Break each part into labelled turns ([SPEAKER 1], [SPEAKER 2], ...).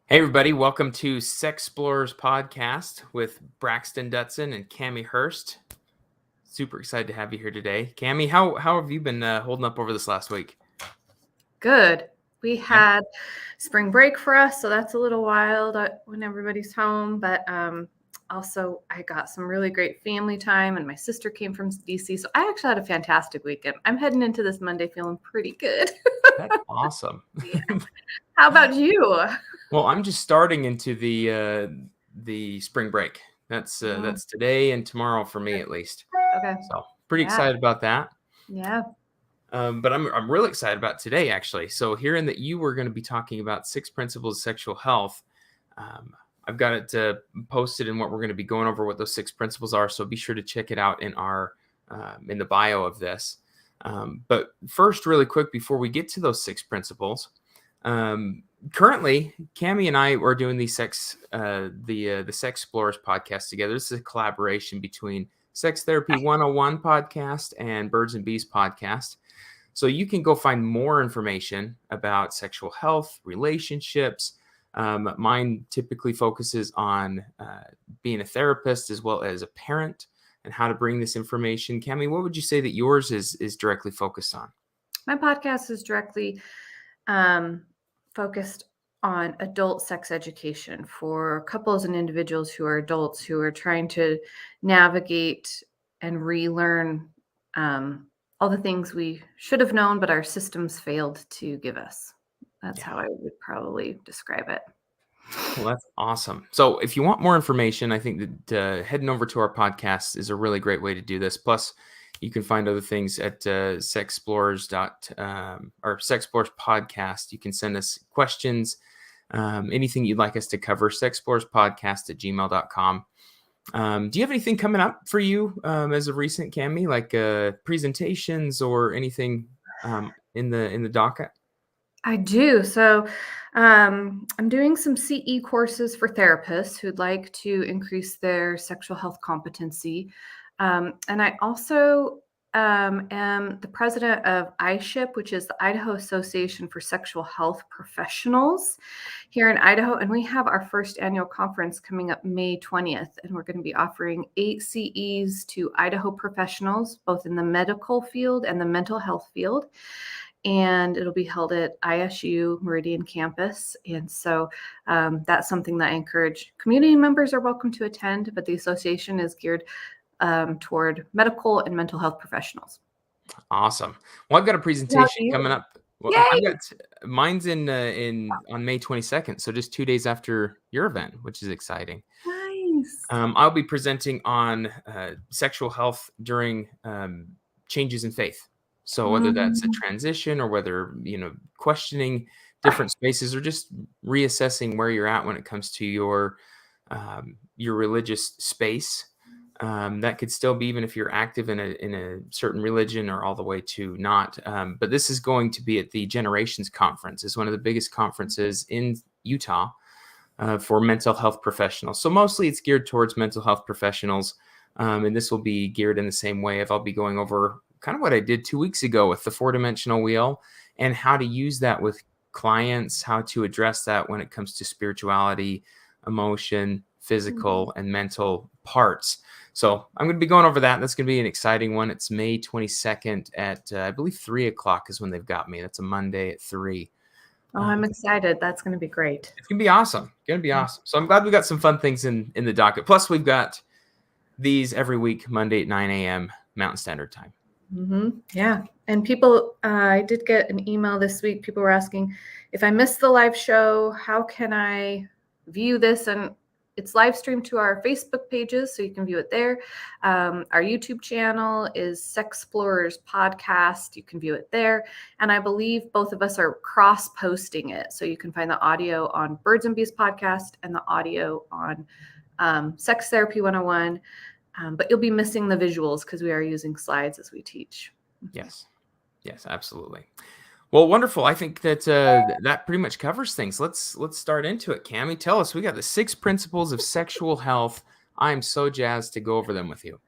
[SPEAKER 1] Hey everybody, welcome to Sex Explorers Podcast with Braxton Dutson and Cami Hurst. Super excited to have you here today. Cami, how have you been holding up over this last week?
[SPEAKER 2] Good. We had spring break for us, so that's a little wild when everybody's home. But also, I got some really great family time, and my sister came from DC, so I actually had a fantastic weekend. I'm heading into this Monday feeling pretty good.
[SPEAKER 1] That's awesome.
[SPEAKER 2] Yeah. How about you?
[SPEAKER 1] Well, I'm just starting into the spring break. That's today and tomorrow for me at least.
[SPEAKER 2] Okay.
[SPEAKER 1] So pretty excited about that.
[SPEAKER 2] Yeah.
[SPEAKER 1] But I'm really excited about today, actually. So hearing that you were going to be talking about 6 principles of sexual health, I've got it posted in what we're going to be going over what those 6 principles are. So be sure to check it out in our in the bio of this. But first, really quick, before we get to those 6 principles, currently, Cami and I are doing the Sex Explorers podcast together. This is a collaboration between Sex Therapy 101 podcast and Birds and Bees podcast. So you can go find more information about sexual health, relationships. Mine typically focuses on being a therapist as well as a parent and how to bring this information. Cami, what would you say that yours is directly focused on?
[SPEAKER 2] My podcast is directly focused on adult sex education for couples and individuals who are adults who are trying to navigate and relearn all the things we should have known, but our systems failed to give us. That's how I would probably describe it.
[SPEAKER 1] Well, that's awesome. So if you want more information, I think that heading over to our podcast is a really great way to do this. Plus, you can find other things at Sex Explorers or Sex Explorers Podcast. You can send us questions, anything you'd like us to cover, sexexplorerspodcast@gmail.com. Do you have anything coming up for you as of recent, Cami, like presentations or anything in the docket?
[SPEAKER 2] I do. So I'm doing some CE courses for therapists who'd like to increase their sexual health competency. And I also am the president of ISHIP, which is the Idaho Association for Sexual Health Professionals here in Idaho. And we have our first annual conference coming up May 20th. And we're going to be offering 8 CEs to Idaho professionals, both in the medical field and the mental health field. And it'll be held at ISU Meridian campus. And so that's something that I encourage. Community members are welcome to attend, but the association is geared toward medical and mental health professionals.
[SPEAKER 1] Awesome. Well, I've got a presentation coming up. Well, I've got mine's on May 22nd, so just 2 days after your event, which is exciting.
[SPEAKER 2] Nice.
[SPEAKER 1] I'll be presenting on sexual health during changes in faith. So whether that's a transition or whether, questioning different spaces or just reassessing where you're at when it comes to your religious space, that could still be even if you're active in a certain religion or all the way to not. But this is going to be at the Generations Conference. It's one of the biggest conferences in Utah for mental health professionals. So mostly it's geared towards mental health professionals. And this will be geared in the same way. I'll be going over kind of what I did 2 weeks ago with the 4-dimensional wheel and how to use that with clients, how to address that when it comes to spirituality, emotion, physical, and mental parts. So I'm going to be going over that. That's going to be an exciting one. It's May 22nd at, I believe, 3 o'clock is when they've got me. That's a Monday at 3.
[SPEAKER 2] Oh, I'm excited. That's going to be great.
[SPEAKER 1] It's going to be awesome. So I'm glad we got some fun things in the docket. Plus, we've got these every week, Monday at 9 a.m. Mountain Standard Time.
[SPEAKER 2] Yeah. And people, I did get an email this week. People were asking, if I missed the live show, how can I view this? And it's live streamed to our Facebook pages, so you can view it there. Our YouTube channel is Sex Explorers Podcast. You can view it there. And I believe both of us are cross-posting it. So you can find the audio on Birds and Bees Podcast and the audio on Sex Therapy 101. But you'll be missing the visuals because we are using slides as we teach.
[SPEAKER 1] Yes, absolutely. Well, wonderful. I think that that pretty much covers things. Let's start into it. Cami, tell us. We got the 6 principles of sexual health. I'm so jazzed to go over them with you.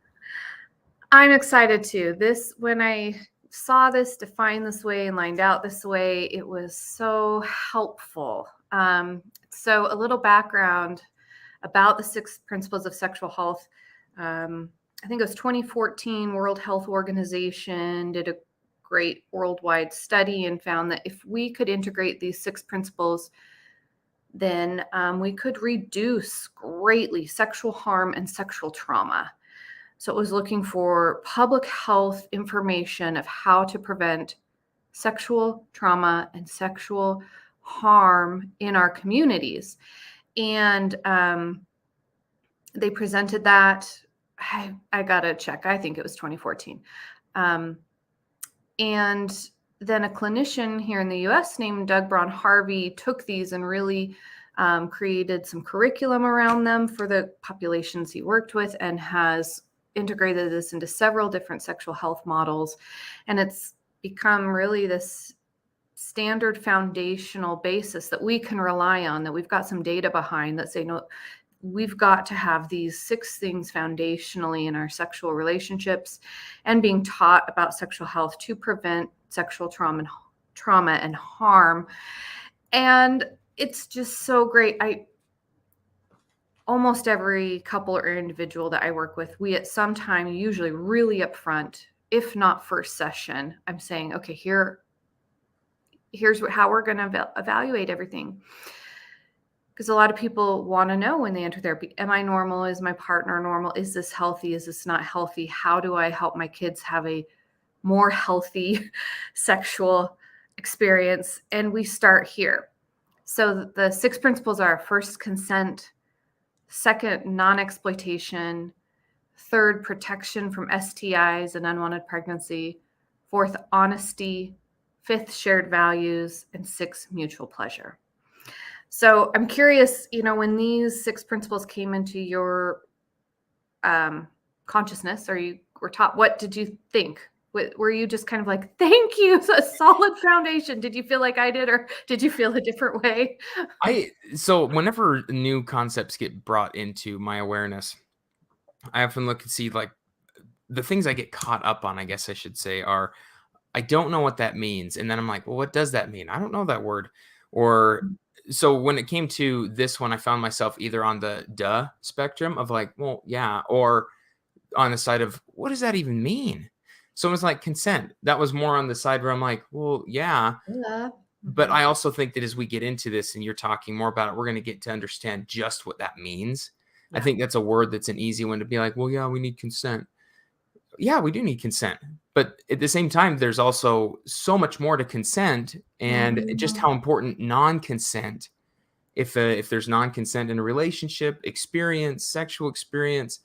[SPEAKER 2] I'm excited too. When I saw this defined this way and lined out this way. It was so helpful. So a little background about the 6 principles of sexual health. I think it was 2014 World Health Organization did a great worldwide study and found that if we could integrate these 6 principles, then we could reduce greatly sexual harm and sexual trauma. So it was looking for public health information of how to prevent sexual trauma and sexual harm in our communities. And they presented that. I got to check. I think it was 2014. And then a clinician here in the US named Doug Braun Harvey took these and really created some curriculum around them for the populations he worked with, and has integrated this into several different sexual health models. And it's become really this standard foundational basis that we can rely on, that we've got some data behind that say, no, we've got to have these 6 things foundationally in our sexual relationships and being taught about sexual health to prevent sexual trauma and harm. And it's just so great. Almost every couple or individual that I work with, we at some time, usually really upfront, if not first session, I'm saying, okay, here's how we're going to evaluate everything. Because a lot of people want to know when they enter therapy, am I normal? Is my partner normal? Is this healthy? Is this not healthy? How do I help my kids have a more healthy sexual experience? And we start here. So the 6 principles are: first, consent; second, non-exploitation; third, protection from STIs and unwanted pregnancy; fourth, honesty; fifth, shared values; and 6, mutual pleasure. So I'm curious, when these 6 principles came into your consciousness, or you were taught, what did you think? Were you just kind of like, thank you, it's a solid foundation? Did you feel like I did, or did you feel a different way?
[SPEAKER 1] So whenever new concepts get brought into my awareness, I often look and see, like, the things I get caught up on, I guess I should say, are I don't know what that means. And then I'm like, well, what does that mean? I don't know that word. Or so when it came to this one, I found myself either on the duh spectrum of like, well, yeah, or on the side of what does that even mean? So it was like consent. That was more on the side where I'm like, well, yeah.
[SPEAKER 2] Yeah.
[SPEAKER 1] But I also think that as we get into this and you're talking more about it, we're going to get to understand just what that means. I
[SPEAKER 2] Yeah.
[SPEAKER 1] think that's a word that's an easy one to be like, well, yeah, we need consent. Yeah, we do need consent. But at the same time, there's also so much more to consent, and just
[SPEAKER 2] Mhm.
[SPEAKER 1] how important non-consent, if there's non-consent in a relationship, experience, sexual experience,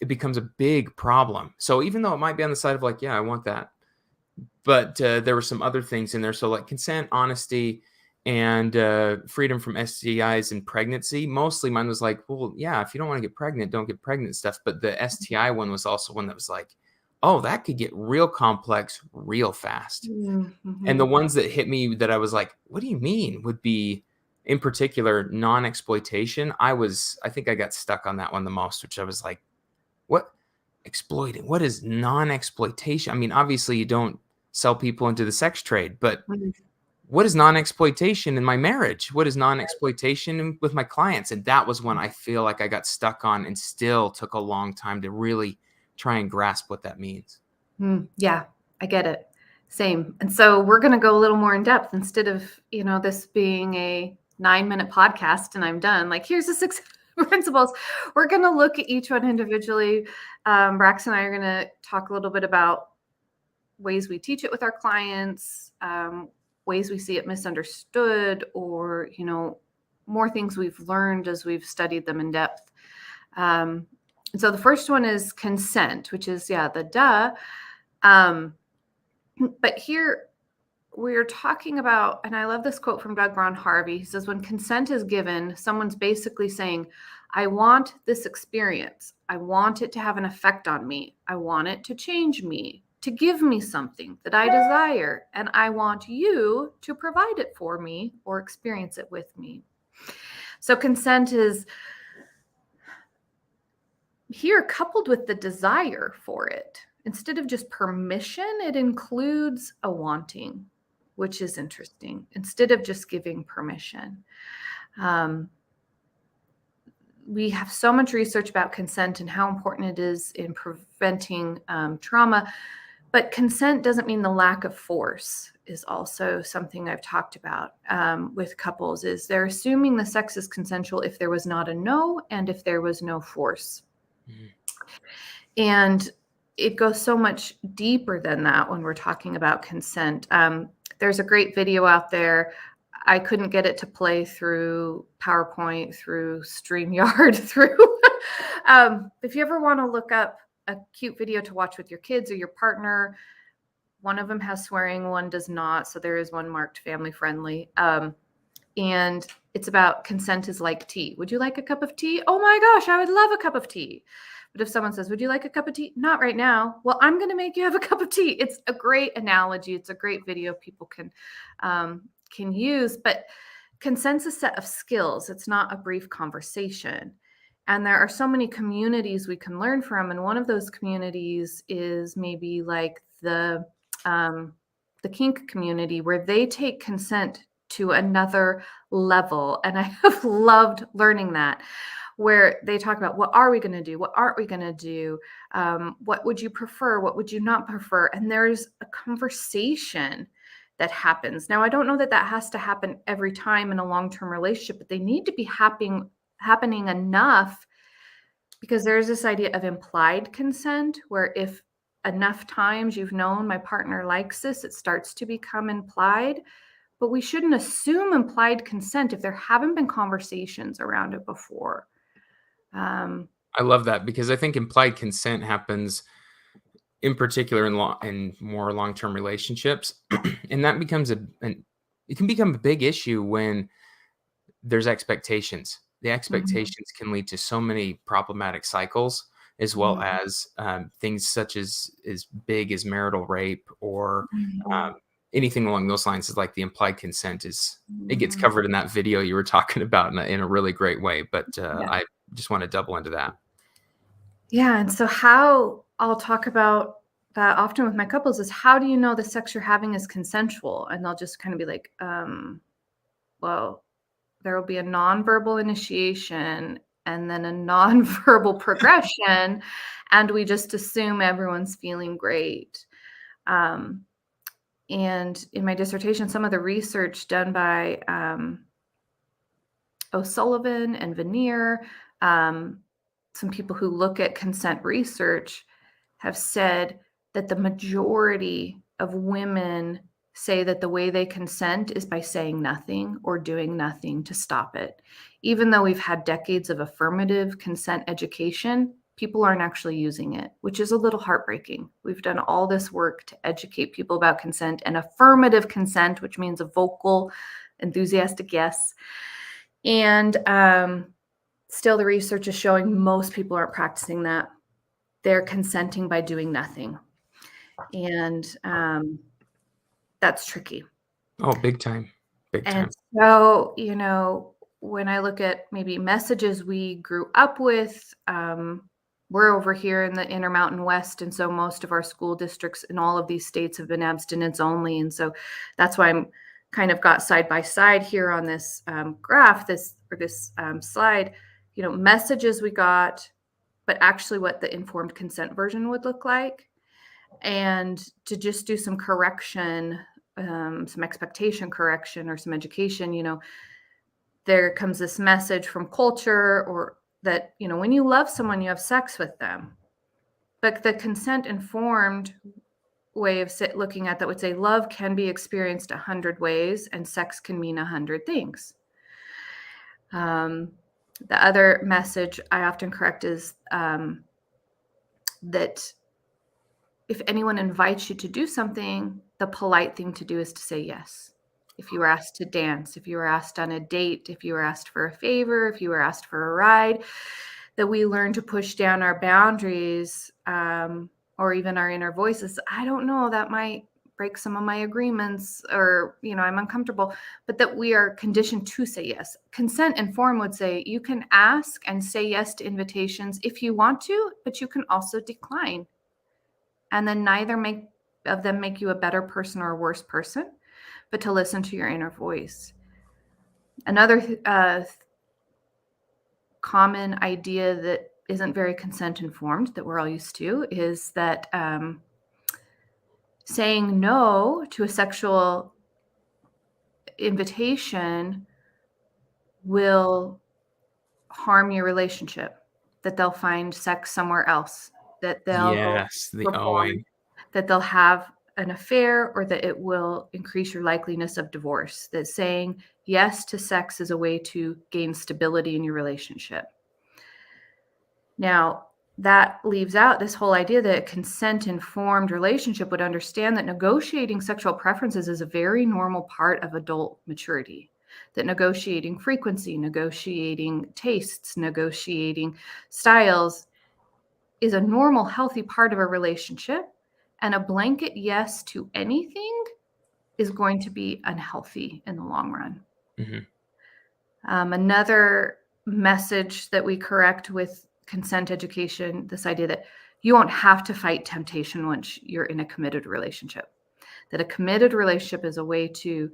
[SPEAKER 1] it becomes a big problem. So even though it might be on the side of like, yeah, I want that, but there were some other things in there. So like consent, honesty, and freedom from STIs and pregnancy. Mostly mine was like, well, yeah, if you don't want to get pregnant, don't get pregnant stuff. But the STI one was also one that was like, oh, that could get real complex real fast. And the
[SPEAKER 2] Mhm.
[SPEAKER 1] ones that hit me that I was like, what do you mean, would be in particular non-exploitation. I think I got stuck on that one the most, which I was like, what exploiting? What is non-exploitation? I mean, obviously you don't sell people into the sex trade, but
[SPEAKER 2] Mhm.
[SPEAKER 1] what is non-exploitation in my marriage? What is non-exploitation with my clients? And that was when I feel like I got stuck on and still took a long time to really try and grasp what that means.
[SPEAKER 2] Yeah, I get it. Same. And so we're going to go a little more in depth instead of, this being a 9-minute podcast and I'm done. Like, here's the 6 principles. We're going to look at each one individually. Brax and I are going to talk a little bit about ways we teach it with our clients, ways we see it misunderstood, or, more things we've learned as we've studied them in depth. And so the first one is consent, which is, the duh. But here we're talking about, and I love this quote from Doug Braun Harvey. He says, when consent is given, someone's basically saying, I want this experience. I want it to have an effect on me. I want it to change me, to give me something that I desire. And I want you to provide it for me or experience it with me. So consent is here coupled with the desire for it. instead of just permission, it includes a wanting, which is interesting, instead of just giving permission. We have so much research about consent and how important it is in preventing trauma, but consent doesn't mean the lack of force is also something I've talked about with couples, is they're assuming the sex is consensual if there was not a no and if there was no force. Mm-hmm. And it goes so much deeper than that when we're talking about consent. There's a great video out there. I couldn't get it to play through PowerPoint, through StreamYard, through. If you ever want to look up a cute video to watch with your kids or your partner, one of them has swearing, one does not. So there is one marked family friendly. And it's about consent is like tea. Would you like a cup of tea? Oh my gosh, I would love a cup of tea. But if someone says, would you like a cup of tea? Not right now. Well, I'm going to make you have a cup of tea. It's a great analogy. It's a great video people can use. But consent's a set of skills. It's not a brief conversation. And there are so many communities we can learn from. And one of those communities is maybe like the kink community, where they take consent to another level. And I have loved learning that, where they talk about, what are we going to do? What aren't we going to do? What would you prefer? What would you not prefer? And there's a conversation that happens. Now, I don't know that that has to happen every time in a long-term relationship, but they need to be happening enough, because there's this idea of implied consent, where if enough times you've known my partner likes this, it starts to become implied. But we shouldn't assume implied consent if there haven't been conversations around it before.
[SPEAKER 1] I love that, because I think implied consent happens in particular in more long-term relationships. And that becomes it can become a big issue when there's expectations. The expectations can lead to so many problematic cycles, as well as things such as big as marital rape or anything along those lines. Is like the implied consent it gets covered in that video you were talking about in a really great way. But I just want to double into that.
[SPEAKER 2] Yeah. And so how I'll talk about that often with my couples is, how do you know the sex you're having is consensual? And they'll just kind of be like, well, there will be a nonverbal initiation and then a nonverbal progression, and we just assume everyone's feeling great. And in my dissertation, some of the research done by O'Sullivan and Veneer, some people who look at consent research, have said that the majority of women say that the way they consent is by saying nothing or doing nothing to stop it. Even though we've had decades of affirmative consent education, people aren't actually using it, which is a little heartbreaking. We've done all this work to educate people about consent and affirmative consent, which means a vocal, enthusiastic yes. And still, the research is showing most people aren't practicing that. They're consenting by doing nothing. And that's tricky.
[SPEAKER 1] Oh, big time. Big time.
[SPEAKER 2] And so, when I look at maybe messages we grew up with, we're over here in the Intermountain West. And so most of our school districts in all of these states have been abstinence only. And so that's why I'm kind of got side by side here on this graph, this slide, messages we got, but actually what the informed consent version would look like. And to just do some correction, some expectation correction or some education, there comes this message from culture, or that, when you love someone, you have sex with them. But the consent informed way of looking at that would say love can be experienced 100 ways and sex can mean 100 things. The other message I often correct is that if anyone invites you to do something, the polite thing to do is to say yes. If you were asked to dance, if you were asked on a date, if you were asked for a favor, if you were asked for a ride, that we learn to push down our boundaries or even our inner voices. I don't know, that might break some of my agreements, or, I'm uncomfortable, but that we are conditioned to say yes. Consent informed would say you can ask and say yes to invitations if you want to, but you can also decline. and then neither of them make you a better person or a worse person, but to listen to your inner voice. Another common idea that isn't very consent informed that we're all used to is that saying no to a sexual invitation will harm your relationship, that they'll find sex somewhere else, that they'll go
[SPEAKER 1] Yes, the
[SPEAKER 2] perform,
[SPEAKER 1] owing.
[SPEAKER 2] that they'll have an affair, or that it will increase your likeliness of divorce. That saying yes to sex is a way to gain stability in your relationship. Now, that leaves out this whole idea that a consent-informed relationship would understand that negotiating sexual preferences is a very normal part of adult maturity. That negotiating frequency, negotiating tastes, negotiating styles is a normal, healthy part of a relationship. And a blanket yes to anything is going to be unhealthy in the long run.
[SPEAKER 1] Mhm.
[SPEAKER 2] Another message that we correct with consent education, this idea that you won't have to fight temptation once you're in a committed relationship. That a committed relationship is a way to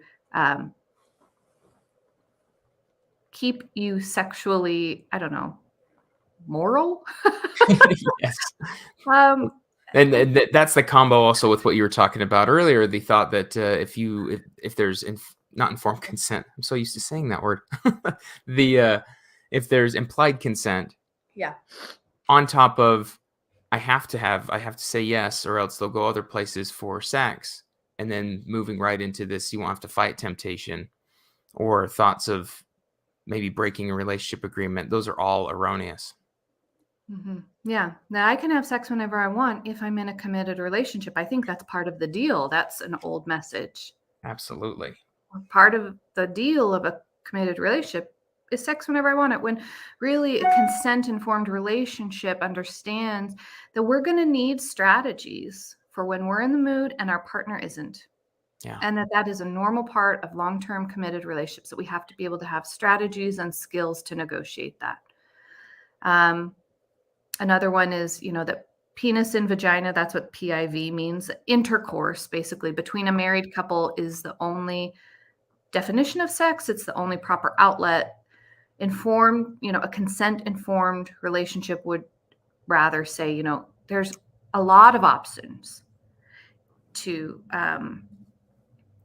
[SPEAKER 2] keep you sexually, I don't know, moral.
[SPEAKER 1] Yes.
[SPEAKER 2] um,
[SPEAKER 1] And that's the combo also with what you were talking about earlier, the thought that, if there's not informed consent, I'm so used to saying that word. If there's implied consent
[SPEAKER 2] yeah.
[SPEAKER 1] on top of I have to say yes, or else they'll go other places for sex, and then moving right into this, you won't have to fight temptation or thoughts of maybe breaking a relationship agreement. Those are all erroneous.
[SPEAKER 2] Yeah. Now I can have sex whenever I want if I'm in a committed relationship. I think that's part of the deal. That's an old message.
[SPEAKER 1] Absolutely.
[SPEAKER 2] Part of the deal of a committed relationship is sex whenever I want it. When really a consent informed relationship understands that we're going to need strategies for when we're in the mood and our partner isn't.
[SPEAKER 1] Yeah.
[SPEAKER 2] And that is a normal part of long term committed relationships, that we have to be able to have strategies and skills to negotiate that. Another one is, that penis and vagina, that's what PIV means. Intercourse, basically, between a married couple is the only definition of sex. It's the only proper outlet. A consent informed relationship would rather say, there's a lot of options to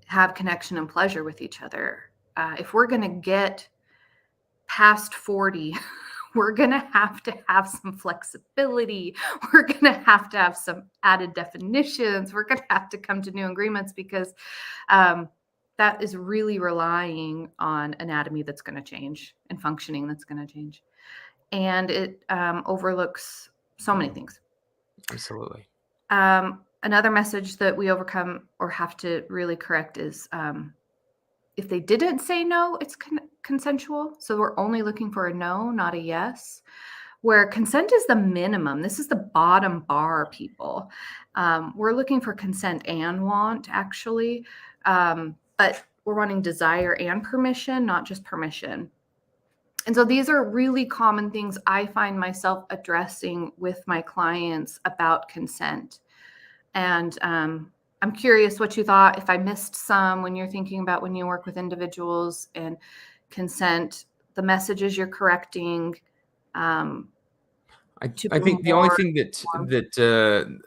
[SPEAKER 2] have connection and pleasure with each other. If we're going to get past 40, we're going to have some flexibility. We're going to have some added definitions. We're going to have to come to new agreements, because that is really relying on anatomy that's going to change and functioning that's going to change. And it overlooks so many things.
[SPEAKER 1] Absolutely.
[SPEAKER 2] Another message that we overcome or have to really correct is if they didn't say no, it's consensual. So we're only looking for a no, not a yes. Where consent is the minimum. This is the bottom bar, people. We're looking for consent and want, actually. But we're wanting desire and permission, not just permission. And so these are really common things I find myself addressing with my clients about consent. And I'm curious what you thought, if I missed some when you're thinking about when you work with individuals and consent, the messages you're correcting.
[SPEAKER 1] I think the only thing that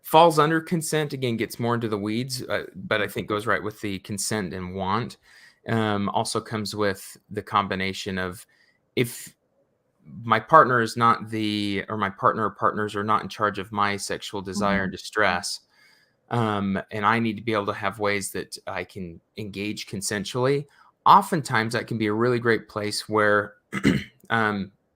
[SPEAKER 1] falls under consent, again, gets more into the weeds, but I think goes right with the consent and want. Also comes with the combination of, if my partner is not or my partner or partners are not in charge of my sexual desire and distress, and I need to be able to have ways that I can engage consensually. Oftentimes that can be a really great place where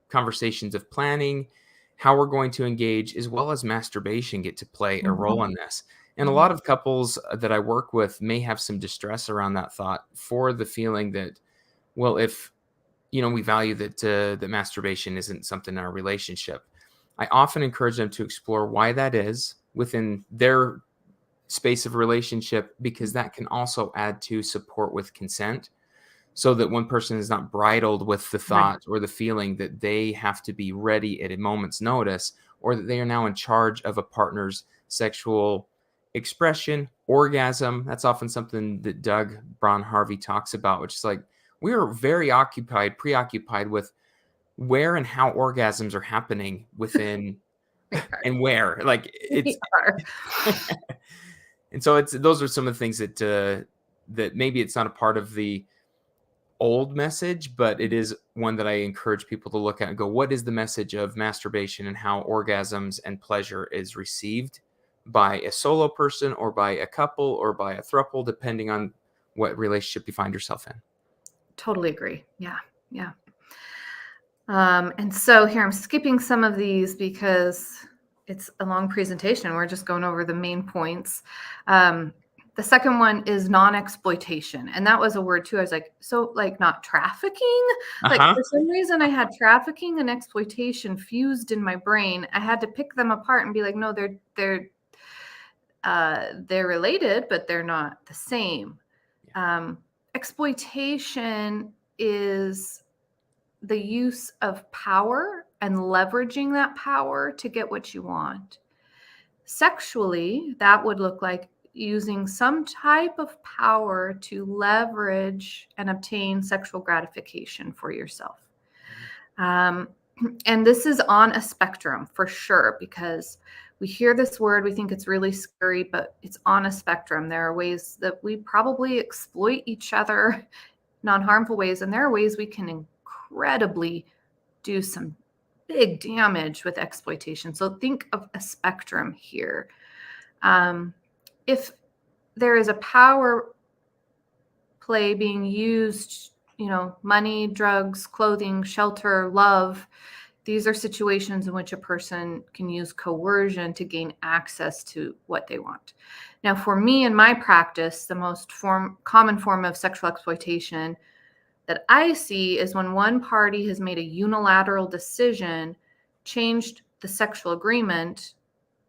[SPEAKER 1] conversations of planning, how we're going to engage, as well as masturbation, get to play a role in this. And a lot of couples that I work with may have some distress around that thought, for the feeling that, well, if we value that masturbation isn't something in our relationship. I often encourage them to explore why that is within their space of relationship, because that can also add to support with consent, so that one person is not bridled with the thought or the feeling that they have to be ready at a moment's notice, or that they are now in charge of a partner's sexual expression, orgasm. That's often something that Doug Braun Harvey talks about, which is like we are very preoccupied with where and how orgasms are happening within
[SPEAKER 2] We are.
[SPEAKER 1] and where. Like
[SPEAKER 2] We
[SPEAKER 1] it's
[SPEAKER 2] are.
[SPEAKER 1] and so it's those are some of the things that maybe it's not a part of the old message, but it is one that I encourage people to look at and go, what is the message of masturbation and how orgasms and pleasure is received by a solo person or by a couple or by a throuple, depending on what relationship you find yourself in.
[SPEAKER 2] Totally agree. Yeah. Yeah. And so here I'm skipping some of these because it's a long presentation. We're just going over the main points. The second one is non-exploitation. And that was a word too. I was like, so like not trafficking? Like
[SPEAKER 1] Uh-huh.
[SPEAKER 2] for some reason I had trafficking and exploitation fused in my brain. I had to pick them apart and be like, no, they're related, but they're not the same. Exploitation is the use of power and leveraging that power to get what you want. Sexually, that would look like using some type of power to leverage and obtain sexual gratification for yourself. And this is on a spectrum for sure, because we hear this word, we think it's really scary, but it's on a spectrum. There are ways that we probably exploit each other, non-harmful ways, and there are ways we can incredibly do some big damage with exploitation. So think of a spectrum here. If there is a power play being used, money, drugs, clothing, shelter, love, these are situations in which a person can use coercion to gain access to what they want. Now, for me in my practice, the most common form of sexual exploitation that I see is when one party has made a unilateral decision, changed the sexual agreement,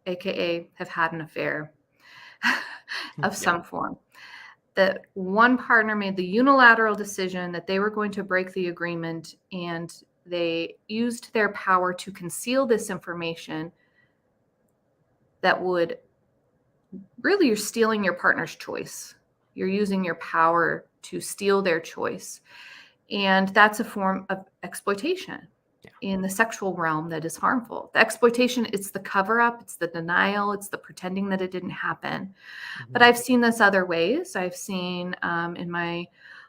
[SPEAKER 2] aka have had an affair of some form. That one partner made the unilateral decision that they were going to break the agreement, and they used their power to conceal this information that would really, you're stealing your partner's choice. You're using your power to steal their choice. And that's a form of exploitation in the sexual realm that is harmful. The exploitation, it's the cover up, it's the denial, it's the pretending that it didn't happen. But I've seen this other ways. I've seen in my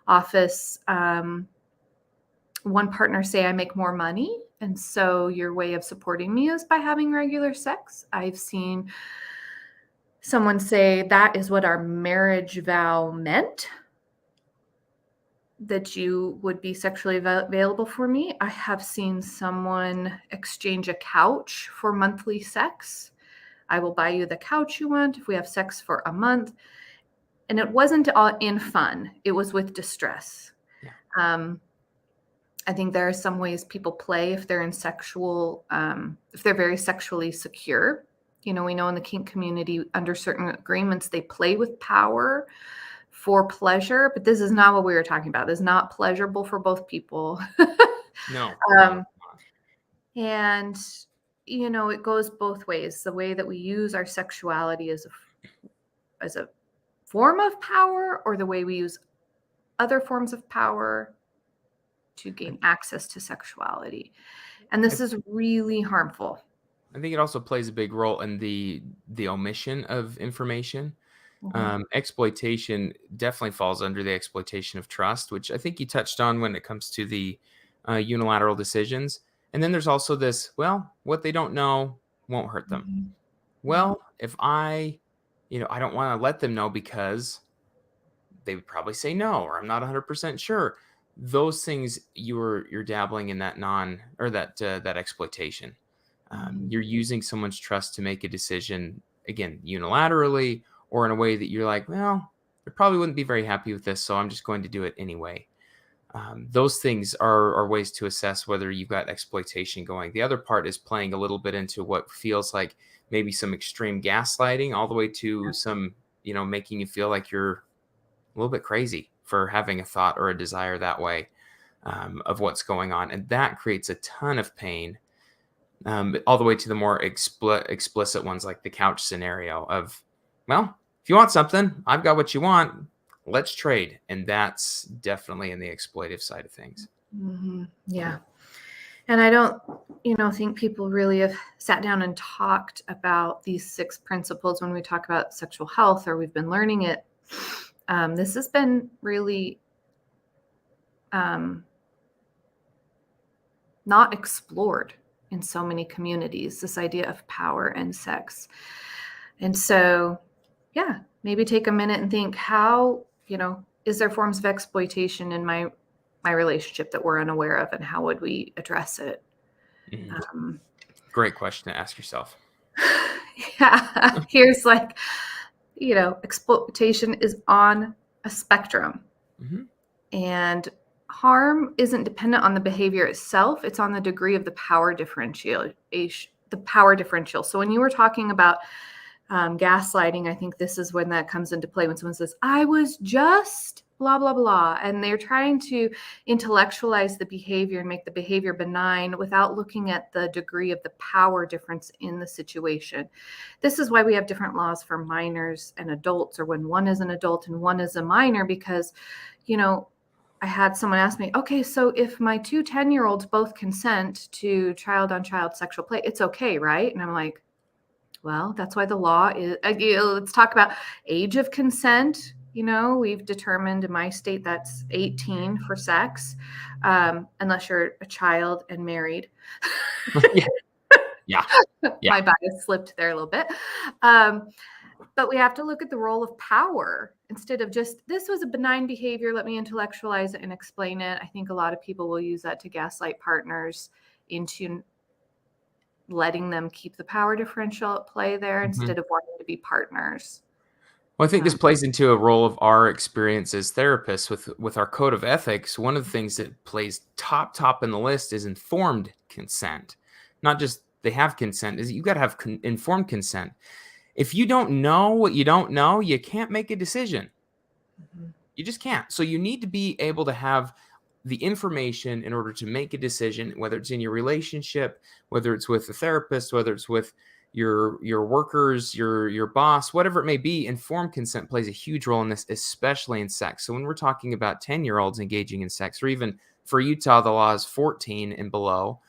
[SPEAKER 2] office, one partner say, I make more money, and so your way of supporting me is by having regular sex. I've seen someone say, that is what our marriage vow meant, that you would be sexually available for me. I have seen someone exchange a couch for monthly sex. I will buy you the couch you want if we have sex for a month. And it wasn't all in fun. It was with distress. Yeah. I think there are some ways people play if they're in sexual, if they're very sexually secure. We know in the kink community, under certain agreements, they play with power for pleasure, but this is not what we were talking about. It's not pleasurable for both people.
[SPEAKER 1] No.
[SPEAKER 2] And, it goes both ways. The way that we use our sexuality as a form of power, or the way we use other forms of power to gain access to sexuality. And this is really harmful.
[SPEAKER 1] I think it also plays a big role in the omission of information. Exploitation definitely falls under the exploitation of trust, which I think you touched on when it comes to the unilateral decisions. And then there's also this, well, what they don't know won't hurt them. Well, if I don't want to let them know because they would probably say no, or I'm not 100% sure. Those things you're dabbling in that that exploitation. You're using someone's trust to make a decision, again, unilaterally, or in a way that you're like, well, they probably wouldn't be very happy with this, so I'm just going to do it anyway. Those things are ways to assess whether you've got exploitation going. The other part is playing a little bit into what feels like maybe some extreme gaslighting, all the way to some, making you feel like you're a little bit crazy for having a thought or a desire that way, of what's going on. And that creates a ton of pain. all the way to the more explicit ones, like the couch scenario of, well, if you want something, I've got what you want. Let's trade. And that's definitely in the exploitive side of things.
[SPEAKER 2] Yeah. And I don't, think people really have sat down and talked about these 6 principles when we talk about sexual health, or we've been learning it. This has been really not explored in so many communities, this idea of power and sex. And so, yeah, maybe take a minute and think, how, is there forms of exploitation in my relationship that we're unaware of, and how would we address it?
[SPEAKER 1] Great question to ask yourself.
[SPEAKER 2] Yeah, here's exploitation is on a spectrum. And harm isn't dependent on the behavior itself. It's on the degree of the power differential. So when you were talking about gaslighting, I think this is when that comes into play, when someone says, I was just blah, blah, blah. And they're trying to intellectualize the behavior and make the behavior benign without looking at the degree of the power difference in the situation. This is why we have different laws for minors and adults, or when one is an adult and one is a minor, because, I had someone ask me, okay, so if my 2 10-year-olds both consent to child-on-child sexual play, it's okay, right? And I'm like, well, that's why the law is, let's talk about age of consent. We've determined in my state that's 18 for sex, unless you're a child and married.
[SPEAKER 1] Yeah.
[SPEAKER 2] My bias slipped there a little bit. But we have to look at the role of power instead of just, this was a benign behavior, let me intellectualize it and explain it. I think a lot of people will use that to gaslight partners into letting them keep the power differential at play there instead of wanting to be partners.
[SPEAKER 1] Well, I think this plays into a role of our experience as therapists with our code of ethics. One of the things that plays top in the list is informed consent. Not just they have consent, is you got to have informed consent. If you don't know what you don't know, you can't make a decision. You just can't. So you need to be able to have the information in order to make a decision, whether it's in your relationship, whether it's with a therapist, whether it's with your workers, your boss, whatever it may be. Informed consent plays a huge role in this, especially in sex. So when we're talking about 10-year-olds engaging in sex, or even for Utah, the law is 14 and below,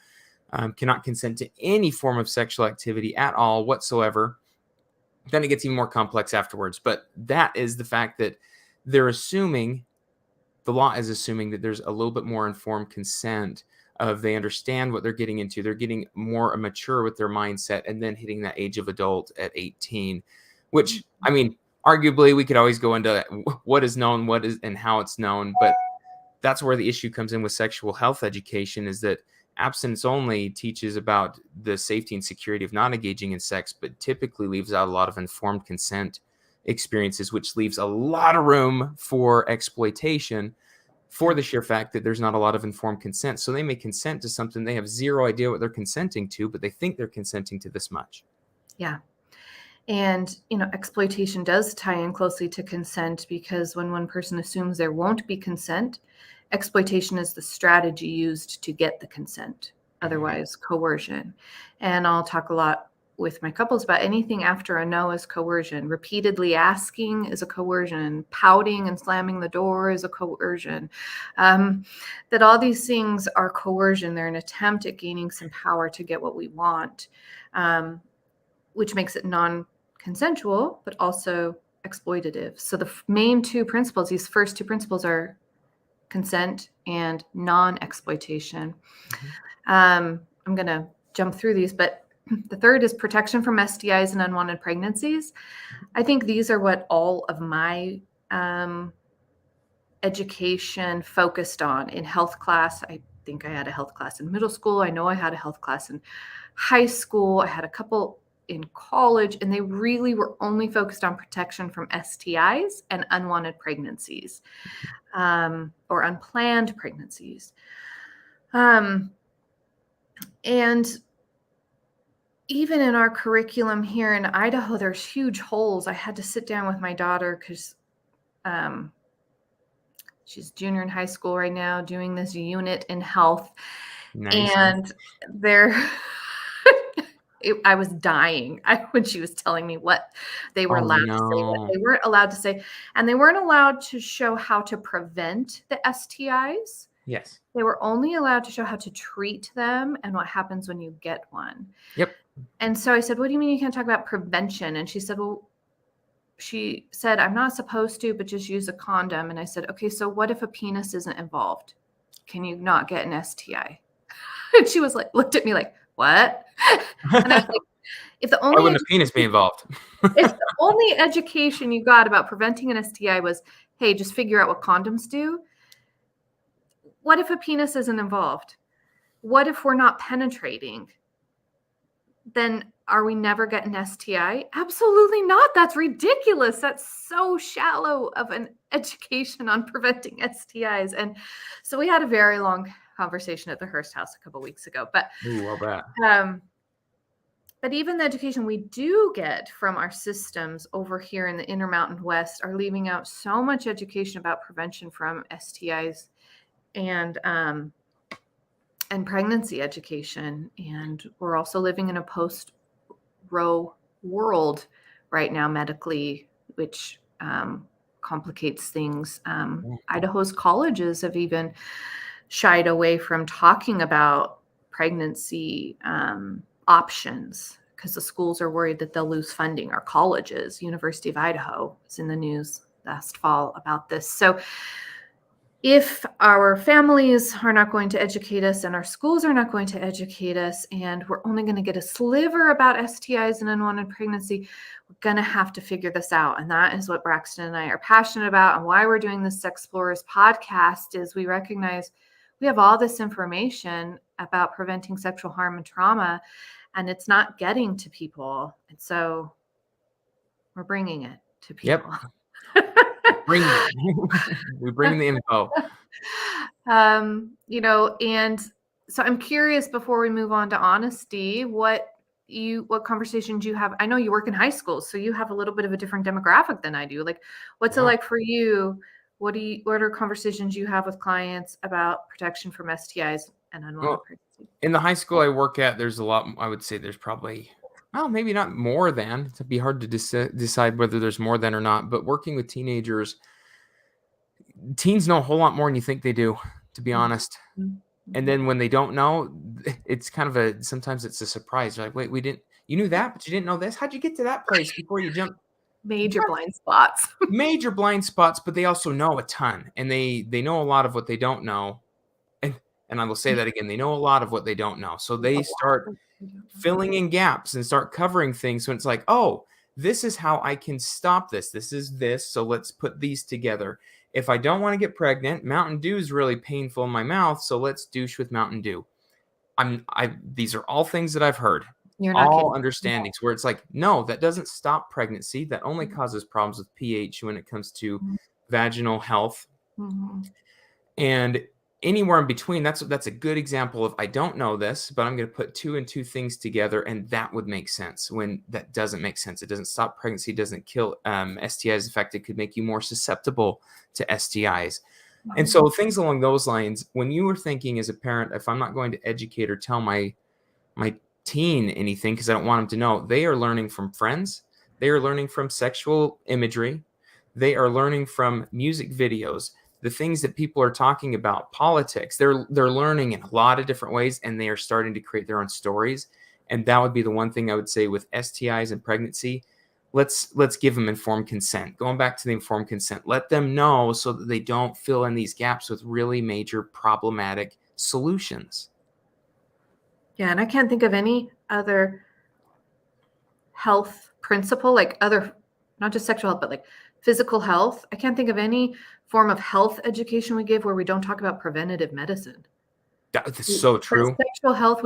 [SPEAKER 1] cannot consent to any form of sexual activity at all whatsoever. Then it gets even more complex afterwards. But that is the fact that the law is assuming that there's a little bit more informed consent, of they understand what they're getting into. They're getting more mature with their mindset, and then hitting that age of adult at 18, which, I mean, arguably we could always go into what is known, what is, and how it's known. But that's where the issue comes in with sexual health education, is that abstinence only teaches about the safety and security of not engaging in sex, but typically leaves out a lot of informed consent experiences, which leaves a lot of room for exploitation, for the sheer fact that there's not a lot of informed consent. So they may consent to something, they have zero idea what they're consenting to, but they think they're consenting to this much.
[SPEAKER 2] Yeah. And, exploitation does tie in closely to consent, because when one person assumes there won't be consent, exploitation is the strategy used to get the consent, otherwise coercion. And I'll talk a lot with my couples about anything after a no is coercion. Repeatedly asking is a coercion. Pouting and slamming the door is a coercion. That all these things are coercion. They're an attempt at gaining some power to get what we want, which makes it non-consensual, but also exploitative. So the main 2 principles, these first 2 principles, are consent and non-exploitation. I'm going to jump through these, but the third is protection from STIs and unwanted pregnancies. I think these are what all of my education focused on in health class. I think I had a health class in middle school. I know I had a health class in high school. I had a couple in college, and they really were only focused on protection from STIs and unwanted pregnancies, or unplanned pregnancies. And even in our curriculum here in Idaho, there's huge holes. I had to sit down with my daughter because she's junior in high school right now, doing this unit in health.
[SPEAKER 1] Nice.
[SPEAKER 2] And they're I was dying when she was telling me what they were
[SPEAKER 1] Oh,
[SPEAKER 2] allowed to say, what
[SPEAKER 1] no.
[SPEAKER 2] they weren't allowed to say, and they weren't allowed to show how to prevent the STIs.
[SPEAKER 1] Yes.
[SPEAKER 2] They were only allowed to show how to treat them and what happens when you get one.
[SPEAKER 1] Yep.
[SPEAKER 2] And so I said, "What do you mean you can't talk about prevention?" And she said, "Well," she said, "I'm not supposed to, but just use a condom." And I said, "Okay, so what if a penis isn't involved? Can you not get an STI?" And she was like, looked at me like, "What?" And I was
[SPEAKER 1] Why
[SPEAKER 2] like, if the
[SPEAKER 1] wouldn't a penis be involved?
[SPEAKER 2] only education you got about preventing an STI was, hey, just figure out what condoms do, what if a penis isn't involved? What if we're not penetrating? Then are we never getting STI? Absolutely not. That's ridiculous. That's so shallow of an education on preventing STIs. And so we had a very long conversation at the Hearst house a couple weeks ago.
[SPEAKER 1] Ooh, I'll bet.
[SPEAKER 2] But even the education we do get from our systems over here in the Intermountain West are leaving out so much education about prevention from STIs and pregnancy education. And we're also living in a post-Roe world right now medically, which complicates things. Idaho's colleges have even shied away from talking about pregnancy options because the schools are worried that they'll lose funding. Our colleges, University of Idaho, was in the news last fall about this. So if our families are not going to educate us and our schools are not going to educate us, and we're only going to get a sliver about STIs and unwanted pregnancy, we're going to have to figure this out. And that is what Braxton and I are passionate about, and why we're doing this Sexplorers podcast is we recognize we have all this information about preventing sexual harm and trauma, and it's not getting to people. And so we're bringing it to people.
[SPEAKER 1] Yep. We bring the info.
[SPEAKER 2] And so I'm curious before we move on to honesty, what conversations you have. I know you work in high school, so you have a little bit of a different demographic than I do. Like, what's it like for you? What are conversations you have with clients about protection from STIs and unwanted pregnancy?
[SPEAKER 1] In the high school I work at, there's a lot. I would say there's probably, well, maybe not more than. It'd be hard to decide whether there's more than or not. But working with teenagers, teens know a whole lot more than you think they do, to be honest. And then when they don't know, it's kind of sometimes it's a surprise. You're like, wait, you knew that, but you didn't know this. How'd you get to that place before you jumped?
[SPEAKER 2] Major blind spots.
[SPEAKER 1] Major blind spots, but they also know a ton, and they know a lot of what they don't know. And I will say that again, they know a lot of what they don't know. So they start filling in gaps and start covering things. So it's like, oh, this is how I can stop this. This is this. So let's put these together. If I don't want to get pregnant, Mountain Dew is really painful in my mouth. So let's douche with Mountain Dew. These are all things that I've heard.
[SPEAKER 2] You're not
[SPEAKER 1] all
[SPEAKER 2] kidding.
[SPEAKER 1] understandings where it's like, no, that doesn't stop pregnancy. That only causes problems with pH when it comes to vaginal health. And anywhere in between, that's a good example of, I don't know this, but I'm going to put two and two things together, and that would make sense. When that doesn't make sense, it doesn't stop pregnancy, doesn't kill STIs. In fact, it could make you more susceptible to STIs. And so things along those lines, when you were thinking as a parent, if I'm not going to educate or tell my teen anything because I don't want them to know, they are learning from friends. They are learning from sexual imagery. They are learning from music videos, the things that people are talking about, politics. They're learning in a lot of different ways, and they are starting to create their own stories. And that would be the one thing I would say with STIs and pregnancy. Let's give them informed consent. Going back to the informed consent, let them know so that they don't fill in these gaps with really major problematic solutions.
[SPEAKER 2] Yeah, and I can't think of any other health principle, like other, not just sexual health, but like physical health. I can't think of any form of health education we give where we don't talk about preventative medicine.
[SPEAKER 1] That's so true.
[SPEAKER 2] Sexual health,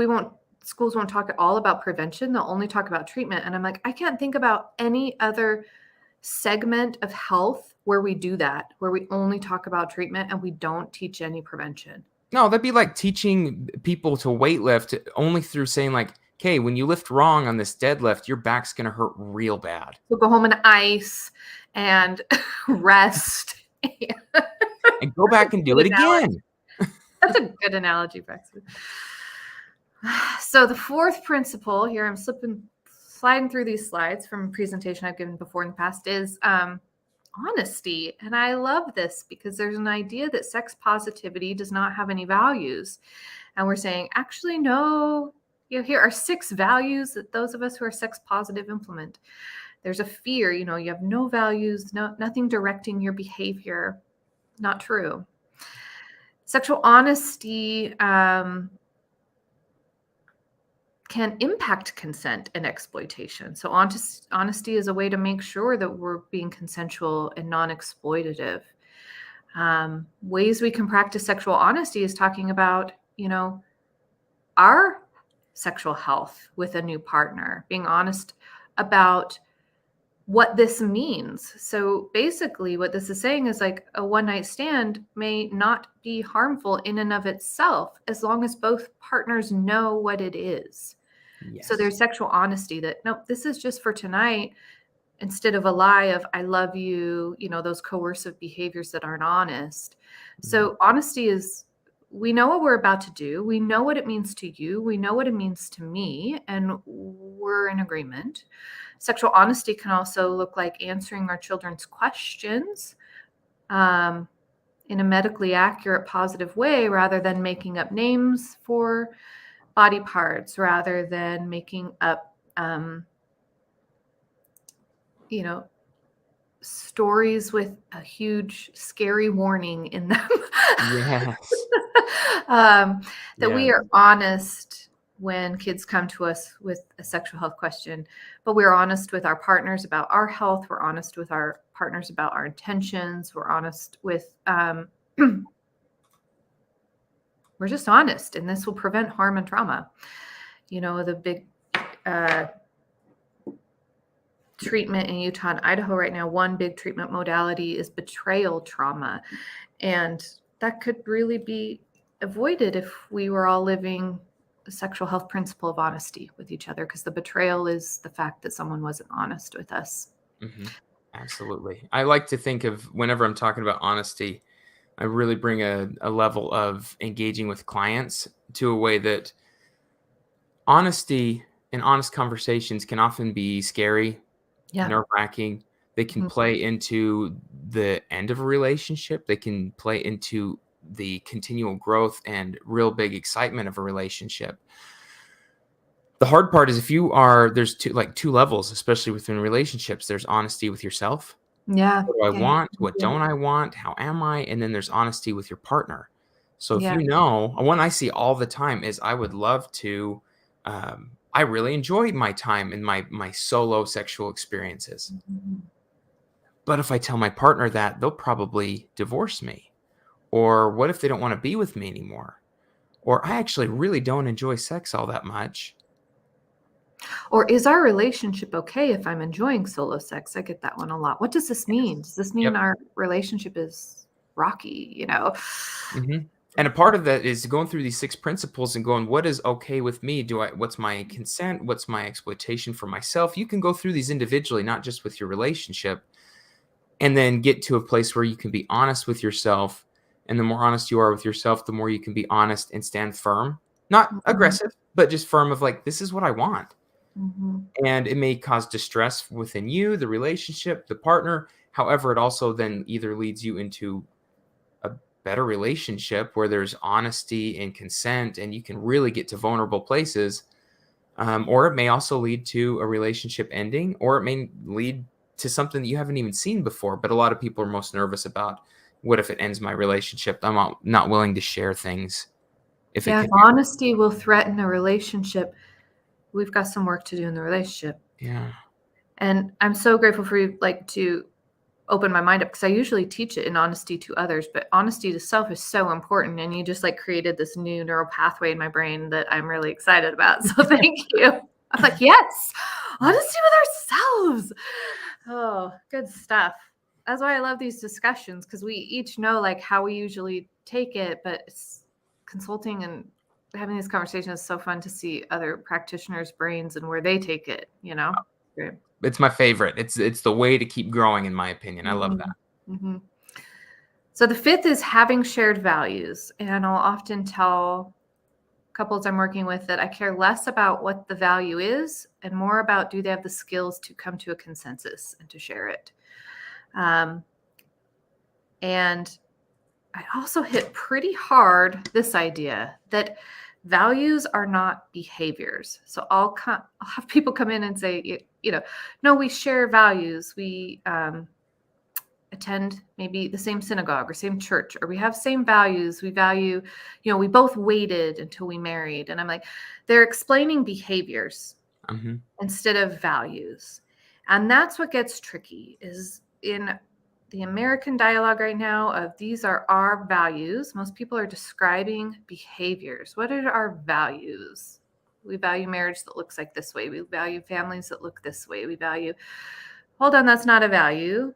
[SPEAKER 2] schools won't talk at all about prevention. They'll only talk about treatment. And I'm like, I can't think about any other segment of health where we do that, where we only talk about treatment and we don't teach any prevention.
[SPEAKER 1] No, that'd be like teaching people to weight lift only through saying like, okay, when you lift wrong on this deadlift, your back's going to hurt real bad.
[SPEAKER 2] So go home and ice and rest.
[SPEAKER 1] And go back and do it again.
[SPEAKER 2] That's a good analogy, Braxton. So the fourth principle here, I'm sliding through these slides from a presentation I've given before in the past, is honesty. And I love this because there's an idea that sex positivity does not have any values. And we're saying, actually, no, here are 6 values that those of us who are sex positive implement. There's a fear, you have no values, nothing directing your behavior. Not true. Sexual honesty can impact consent and exploitation. So honesty is a way to make sure that we're being consensual and non-exploitative. Ways we can practice sexual honesty is talking about, our sexual health with a new partner, being honest about what this means. So basically what this is saying is like a one-night stand may not be harmful in and of itself as long as both partners know what it is.
[SPEAKER 1] Yes.
[SPEAKER 2] So there's sexual honesty that, nope, this is just for tonight, instead of a lie of I love you, those coercive behaviors that aren't honest. So honesty is, we know what we're about to do. We know what it means to you. We know what it means to me, and we're in agreement. Sexual honesty can also look like answering our children's questions in a medically accurate, positive way, rather than making up names for body parts, rather than making up, stories with a huge, scary warning in them.
[SPEAKER 1] Yes.
[SPEAKER 2] That we are honest when kids come to us with a sexual health question, but we're honest with our partners about our health. We're honest with our partners about our intentions. We're honest with, we're just honest, and this will prevent harm and trauma. The big treatment in Utah and Idaho right now, one big treatment modality is betrayal trauma. And that could really be avoided if we were all living the sexual health principle of honesty with each other, because the betrayal is the fact that someone wasn't honest with us.
[SPEAKER 1] Mm-hmm. Absolutely. I like to think of, whenever I'm talking about honesty, I really bring a level of engaging with clients to a way that honesty and honest conversations can often be scary, nerve-wracking. They can play into the end of a relationship. They can play into the continual growth and real big excitement of a relationship. The hard part is there's two levels, especially within relationships. There's honesty with yourself.
[SPEAKER 2] Yeah.
[SPEAKER 1] What do I want? What don't I want? How am I? And then there's honesty with your partner. So if one I see all the time is, I would love to, I really enjoy my time in my solo sexual experiences. But if I tell my partner that, they'll probably divorce me. Or what if they don't want to be with me anymore? Or I actually really don't enjoy sex all that much.
[SPEAKER 2] Or is our relationship okay if I'm enjoying solo sex? I get that one a lot. What does this mean? Does this mean our relationship is rocky,
[SPEAKER 1] Mm-hmm. And a part of that is going through these 6 principles and going, what is okay with me? What's my consent? What's my exploitation for myself? You can go through these individually, not just with your relationship, and then get to a place where you can be honest with yourself. And the more honest you are with yourself, the more you can be honest and stand firm, not aggressive, but just firm of like, this is what I want. And it may cause distress within you, the relationship, the partner. However, it also then either leads you into a better relationship where there's honesty and consent and you can really get to vulnerable places. Or it may also lead to a relationship ending, or it may lead to something that you haven't even seen before. But a lot of people are most nervous about, what if it ends my relationship? I'm not willing to share things. If
[SPEAKER 2] honesty will threaten a relationship, we've got some work to do in the relationship.
[SPEAKER 1] Yeah.
[SPEAKER 2] And I'm so grateful for you, to open my mind up, because I usually teach it in honesty to others, but honesty to self is so important. And you just created this new neural pathway in my brain that I'm really excited about. So thank you. I'm like, yes, honesty with ourselves. Oh, good stuff. That's why I love these discussions, because we each know how we usually take it, but it's consulting and having these conversations is so fun to see other practitioners' brains and where they take it, Great.
[SPEAKER 1] It's my favorite. It's the way to keep growing, in my opinion. I love that.
[SPEAKER 2] So the 5th is having shared values. And I'll often tell couples I'm working with that I care less about what the value is and more about do they have the skills to come to a consensus and to share it. And I also hit pretty hard this idea that values are not behaviors. So I'll have people come in and say, no, we share values. We attend maybe the same synagogue or same church, or we have same values. We value, we both waited until we married. And I'm like, they're explaining behaviors instead of values. And that's what gets tricky is in the American dialogue right now of these are our values. Most people are describing behaviors. What are our values? We value marriage that looks like this way. We value families that look this way. We value, hold on, that's not a value.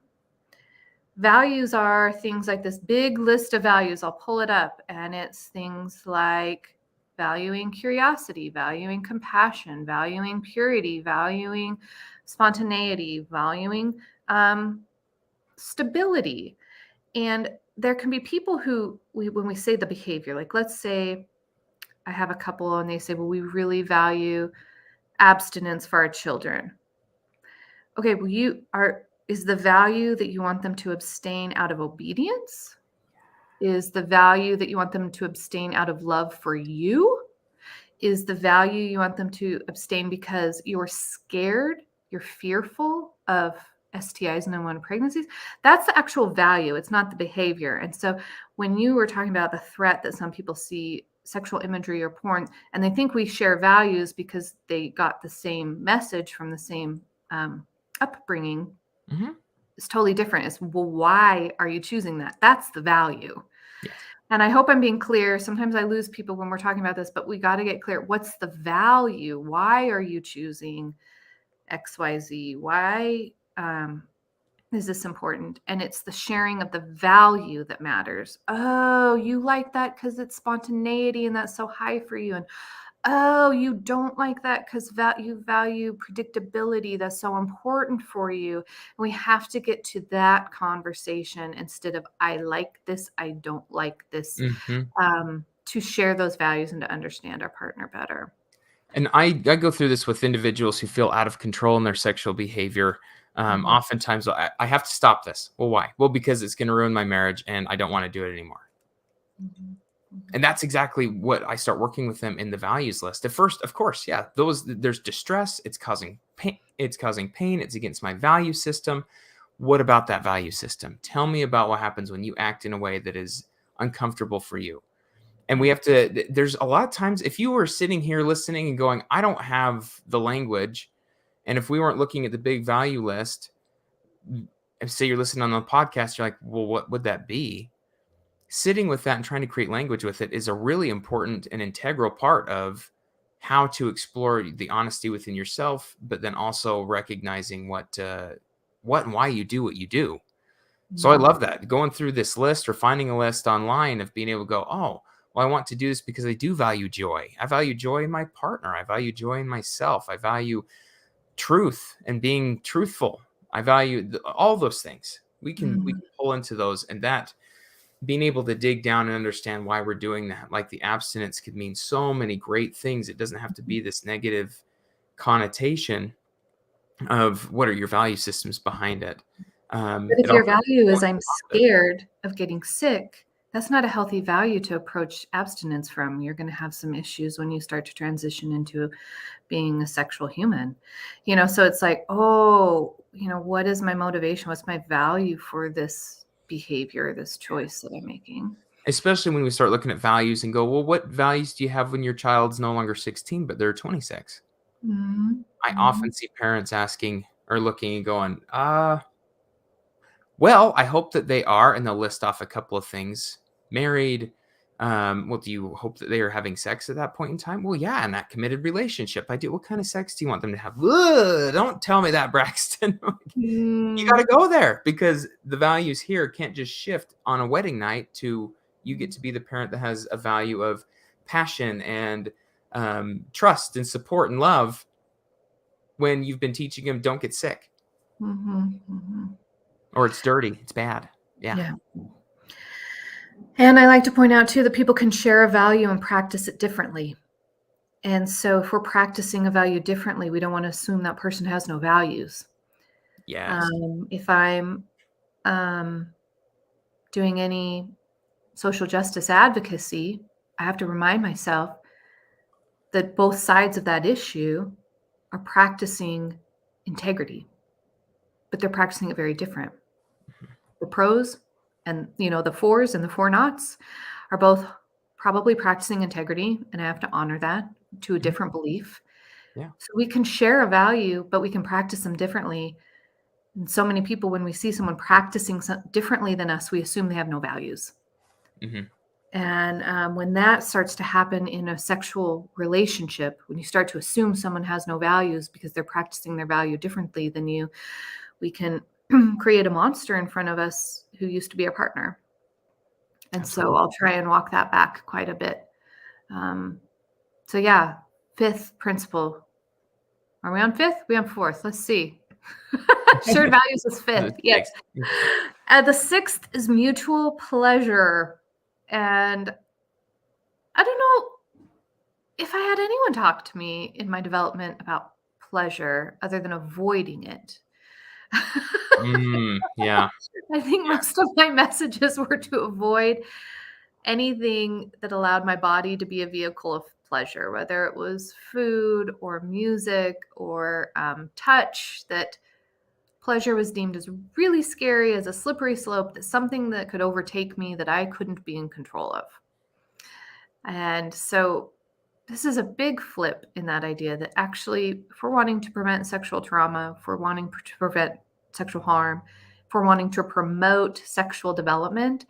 [SPEAKER 2] Values are things like this big list of values. I'll pull it up, and it's things like valuing curiosity, valuing compassion, valuing purity, valuing spontaneity, valuing stability. And there can be people who, when we say the behavior, like let's say I have a couple and they say, well, we really value abstinence for our children. Okay, well, is the value that you want them to abstain out of obedience? Is the value that you want them to abstain out of love for you? Is the value you want them to abstain because you're scared, you're fearful of STIs and unwanted pregnancies? That's the actual value. It's not the behavior. And so when you were talking about the threat that some people see sexual imagery or porn, and they think we share values because they got the same message from the same upbringing, it's totally different. It's, well, why are you choosing that? That's the value.
[SPEAKER 1] Yes.
[SPEAKER 2] And I hope I'm being clear. Sometimes I lose people when we're talking about this, but we got to get clear. What's the value? Why are you choosing XYZ? Why is this important? And it's the sharing of the value that matters. Oh, you like that because it's spontaneity and that's so high for you. And oh, you don't like that because you value predictability. That's so important for you. And we have to get to that conversation instead of I like this, I don't like this, to share those values and to understand our partner better.
[SPEAKER 1] And I go through this with individuals who feel out of control in their sexual behavior. Oftentimes, I have to stop this. Well, why? Well, because it's going to ruin my marriage and I don't want to do it anymore. And that's exactly what I start working with them in the values list. At first, of course, yeah, there's distress. It's causing pain. It's against my value system. What about that value system? Tell me about what happens when you act in a way that is uncomfortable for you. And we have to, there's a lot of times, if you were sitting here listening and going, I don't have the language. And if we weren't looking at the big value list, and say you're listening on the podcast, you're like, well, what would that be? Sitting with that and trying to create language with it is a really important and integral part of how to explore the honesty within yourself, but then also recognizing what and why you do what you do. So I love that, going through this list or finding a list online of being able to go, oh, well, I want to do this because I do value joy. I value joy in my partner. I value joy in myself. I value truth and being truthful. I value all those things. We can pull into those, and that being able to dig down and understand why we're doing that. Like the abstinence could mean so many great things. It doesn't have to be this negative connotation of what are your value systems behind it.
[SPEAKER 2] But if your value is I'm scared of getting sick, that's not a healthy value to approach abstinence from. You're going to have some issues when you start to transition into being a sexual human. So it's like, oh, what is my motivation? What's my value for this behavior, this choice that I'm making?
[SPEAKER 1] Especially when we start looking at values and go, well, what values do you have when your child's no longer 16, but they're 26? I often see parents asking or looking and going, well, I hope that they are, and they'll list off a couple of things. Married. Well, do you hope that they are having sex at that point in time? Well, yeah, in that committed relationship, I do. What kind of sex do you want them to have? Ugh, don't tell me that, Braxton. You got to go there, because the values here can't just shift on a wedding night to you get to be the parent that has a value of passion and trust and support and love when you've been teaching them don't get sick. Or it's dirty. It's bad. Yeah.
[SPEAKER 2] And I like to point out, too, that people can share a value and practice it differently. And so if we're practicing a value differently, we don't want to assume that person has no values.
[SPEAKER 1] Yes.
[SPEAKER 2] If I'm doing any social justice advocacy, I have to remind myself that both sides of that issue are practicing integrity, but they're practicing it very different. The pros and the fours and the four nots are both probably practicing integrity, and I have to honor that to a
[SPEAKER 1] Mhm.
[SPEAKER 2] different belief.
[SPEAKER 1] Yeah.
[SPEAKER 2] So we can share a value, but we can practice them differently. And so many people, when we see someone practicing differently than us, we assume they have no values.
[SPEAKER 1] Mhm.
[SPEAKER 2] And when that starts to happen in a sexual relationship, when you start to assume someone has no values because they're practicing their value differently than you, we can create a monster in front of us who used to be our partner. And so
[SPEAKER 1] Absolutely.
[SPEAKER 2] I'll try and walk that back quite a bit. So yeah, fifth principle. Are we on fifth? We on fourth? Let's see. Shared values is
[SPEAKER 1] The
[SPEAKER 2] fifth. Yes.
[SPEAKER 1] 6th.
[SPEAKER 2] The sixth is mutual pleasure. And I don't know if I had anyone talk to me in my development about pleasure other than avoiding it.
[SPEAKER 1] Yeah.
[SPEAKER 2] I think
[SPEAKER 1] Yeah.
[SPEAKER 2] most of my messages were to avoid anything that allowed my body to be a vehicle of pleasure, whether it was food or music or touch, that pleasure was deemed as really scary, as a slippery slope, that something that could overtake me that I couldn't be in control of. And so this is a big flip in that idea that actually, if we're wanting to prevent sexual trauma, if we're wanting to prevent sexual harm, if we're wanting to promote sexual development,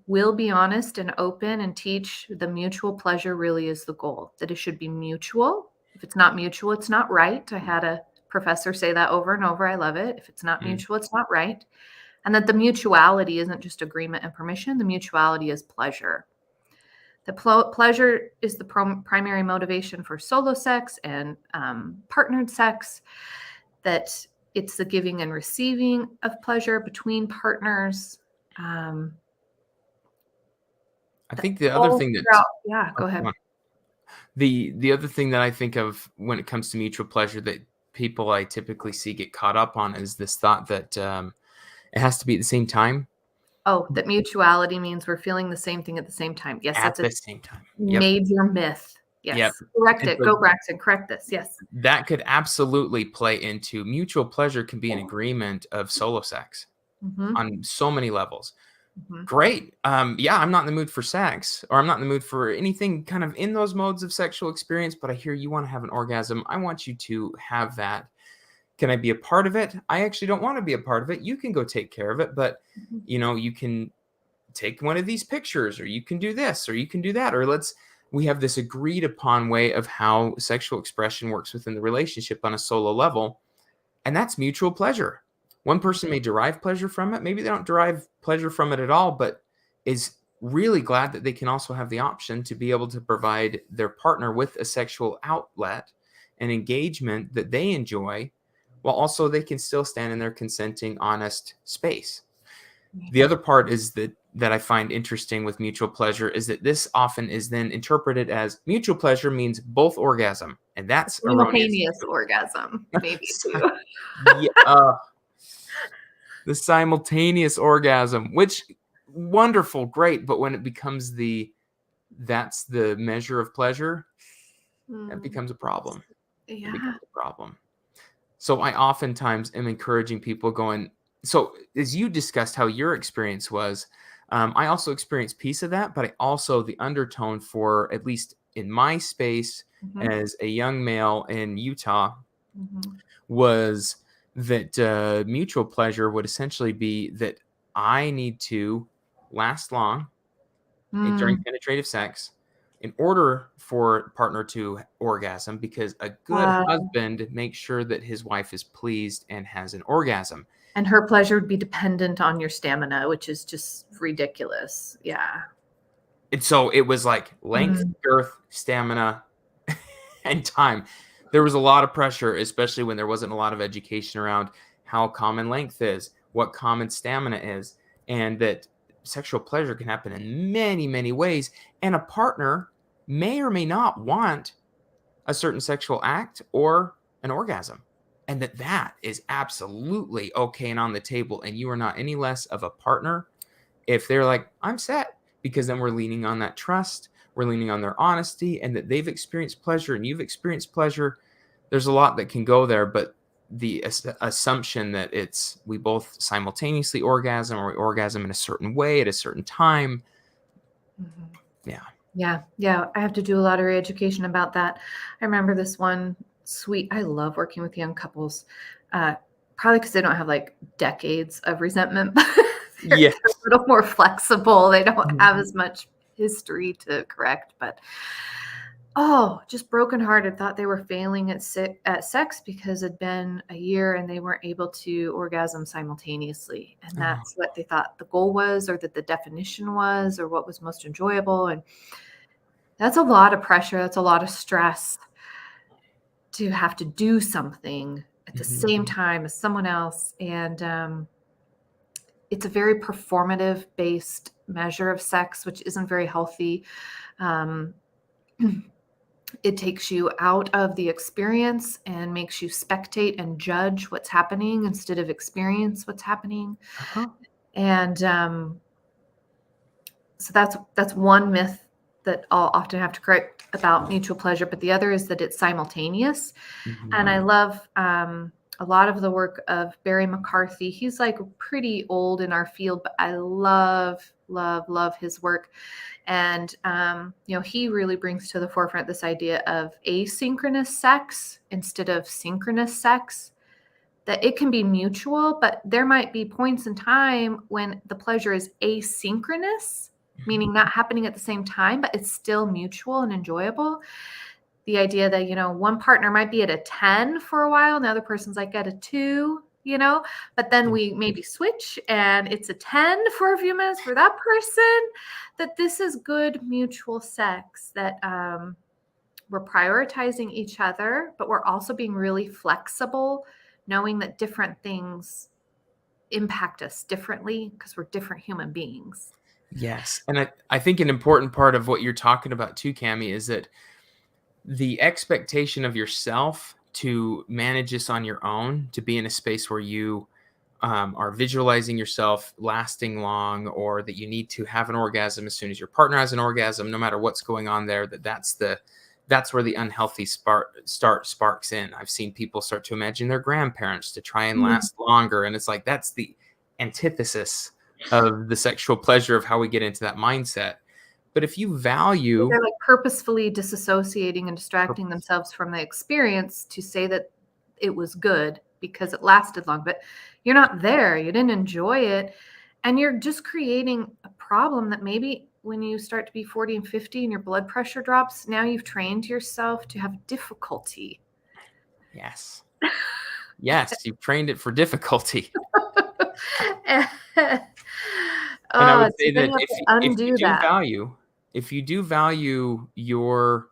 [SPEAKER 2] we'll be honest and open and teach the mutual pleasure really is the goal, that it should be mutual. If it's not mutual, it's not right. I had a professor say that over and over. I love it. If it's not
[SPEAKER 1] Mm.
[SPEAKER 2] mutual, it's not right. And that the mutuality isn't just agreement and permission, the mutuality is pleasure. The pleasure is the primary motivation for solo sex and partnered sex, that it's the giving and receiving of pleasure between partners.
[SPEAKER 1] I
[SPEAKER 2] That
[SPEAKER 1] think the other
[SPEAKER 2] all
[SPEAKER 1] thing that's
[SPEAKER 2] throughout. Yeah,
[SPEAKER 1] oh,
[SPEAKER 2] go
[SPEAKER 1] go
[SPEAKER 2] ahead.
[SPEAKER 1] on. The other thing that I think of when it comes to mutual pleasure that people I typically see get caught up on is this thought that, it has to be at the same time.
[SPEAKER 2] Oh, that mutuality means we're feeling the same thing at the same time. Yes,
[SPEAKER 1] At
[SPEAKER 2] that's a
[SPEAKER 1] the same time. Yep.
[SPEAKER 2] major myth.
[SPEAKER 1] Yep.
[SPEAKER 2] Yes. Correct
[SPEAKER 1] And
[SPEAKER 2] it.
[SPEAKER 1] so
[SPEAKER 2] Go Braxton, correct this. Yes.
[SPEAKER 1] that could absolutely play into mutual pleasure can be an agreement of solo sex
[SPEAKER 2] Mhm,
[SPEAKER 1] on so many levels.
[SPEAKER 2] mhm.
[SPEAKER 1] Great. Yeah, I'm not in the mood for sex, or I'm not in the mood for anything kind of in those modes of sexual experience, but I hear you want to have an orgasm. I want you to have that. Can I be a part of it? I actually don't want to be a part of it. You can go take care of it, but
[SPEAKER 2] Mhm.
[SPEAKER 1] you can take one of these pictures, or you can do this, or you can do that, or we have this agreed upon way of how sexual expression works within the relationship on a solo level, and that's mutual pleasure. One person may derive pleasure from it, maybe they don't derive pleasure from it at all, but is really glad that they can also have the option to be able to provide their partner with a sexual outlet and engagement that they enjoy, while also they can still stand in their consenting honest space. The other part is that I find interesting with mutual pleasure is that this often is then interpreted as mutual pleasure means both orgasm, and that's erroneous
[SPEAKER 2] Simultaneous
[SPEAKER 1] too.
[SPEAKER 2] orgasm, maybe
[SPEAKER 1] Si-
[SPEAKER 2] too.
[SPEAKER 1] yeah, the simultaneous orgasm, which wonderful, great, but when it becomes that's the measure of pleasure, that
[SPEAKER 2] Mm,
[SPEAKER 1] becomes a problem. It
[SPEAKER 2] yeah.
[SPEAKER 1] becomes a problem. So I oftentimes am encouraging people going, so as you discussed how your experience was, I also experienced piece of that, but I also the undertone for at least in my space
[SPEAKER 2] Mhm,
[SPEAKER 1] as a young male in Utah
[SPEAKER 2] mhm.
[SPEAKER 1] was that mutual pleasure would essentially be that I need to last long during
[SPEAKER 2] Mm,
[SPEAKER 1] penetrative sex in order for partner to orgasm, because a good
[SPEAKER 2] uh,
[SPEAKER 1] husband makes sure that his wife is pleased and has an orgasm.
[SPEAKER 2] and her pleasure would be dependent on your stamina, which is just ridiculous. Yeah.
[SPEAKER 1] And so it was like length,
[SPEAKER 2] Mm,
[SPEAKER 1] girth, stamina, and time. There was a lot of pressure, especially when there wasn't a lot of education around how common length is, what common stamina is, and that sexual pleasure can happen in many, many ways. And a partner may or may not want a certain sexual act or an orgasm. And that is absolutely okay and on the table. And you are not any less of a partner if they're like, I'm set, because then we're leaning on that trust, we're leaning on their honesty, and that they've experienced pleasure and you've experienced pleasure. There's a lot that can go there, but the assumption that it's we both simultaneously orgasm or we orgasm in a certain way at a certain time.
[SPEAKER 2] Mhm.
[SPEAKER 1] Yeah.
[SPEAKER 2] Yeah, yeah, I have to do a lot of re-education about that. I remember this one I love working with young couples, uh, probably because they don't have, like, decades of resentment, but they're
[SPEAKER 1] Yes.
[SPEAKER 2] a little more flexible. They don't
[SPEAKER 1] Mhm.
[SPEAKER 2] have as much history to correct, but just brokenhearted, thought they were failing at sex because it'd been a year and they weren't able to orgasm simultaneously, and
[SPEAKER 1] Oh.
[SPEAKER 2] that's what they thought the goal was, or that the definition was, or what was most enjoyable, and that's a lot of pressure, that's a lot of stress to have to do something at the
[SPEAKER 1] Mhm.
[SPEAKER 2] same time as someone else, and, it's a very performative based measure of sex, which isn't very healthy. Um, it takes you out of the experience and makes you spectate and judge what's happening instead of experience what's happening,
[SPEAKER 1] Uh-huh.
[SPEAKER 2] and, so that's one myth that I'll often have to correct about mutual pleasure, but the other is that it's simultaneous. And
[SPEAKER 1] Mhm.
[SPEAKER 2] I love a lot of the work of Barry McCarthy. He's like pretty old in our field, but I love, love, love his work. And he really brings to the forefront this idea of asynchronous sex instead of synchronous sex. That it can be mutual, but there might be points in time when the pleasure is asynchronous,
[SPEAKER 1] Mhm.
[SPEAKER 2] meaning not happening at the same time, but it's still mutual and enjoyable. The idea that, one partner might be at a 10 for a while and the other person's like at a 2, but then
[SPEAKER 1] Yeah.
[SPEAKER 2] we maybe switch and it's a 10 for a few minutes for that person, that this is good mutual sex, that we're prioritizing each other, but we're also being really flexible, knowing that different things impact us differently because we're different human beings.
[SPEAKER 1] Yes. And I think an important part of what you're talking about too, Cami, is that the expectation of yourself to manage this on your own, to be in a space where you are visualizing yourself lasting long, or that you need to have an orgasm as soon as your partner has an orgasm, no matter what's going on there, that's where the unhealthy sparks in. I've seen people start to imagine their grandparents to try and
[SPEAKER 2] Mm.
[SPEAKER 1] last longer, and it's like that's the antithesis of the sexual pleasure of how we get into that mindset. But if you value
[SPEAKER 2] They're like purposefully disassociating and distracting themselves from the experience to say that it was good because it lasted long, but you're not there. You didn't enjoy it. And you're just creating a problem that maybe when you start to be 40 and 50 and your blood pressure drops, now you've trained yourself to have difficulty.
[SPEAKER 1] yes, yes, you've trained it for difficulty.
[SPEAKER 2] And
[SPEAKER 1] And I would
[SPEAKER 2] so
[SPEAKER 1] say
[SPEAKER 2] then
[SPEAKER 1] that
[SPEAKER 2] you have to undo that.
[SPEAKER 1] if you do value your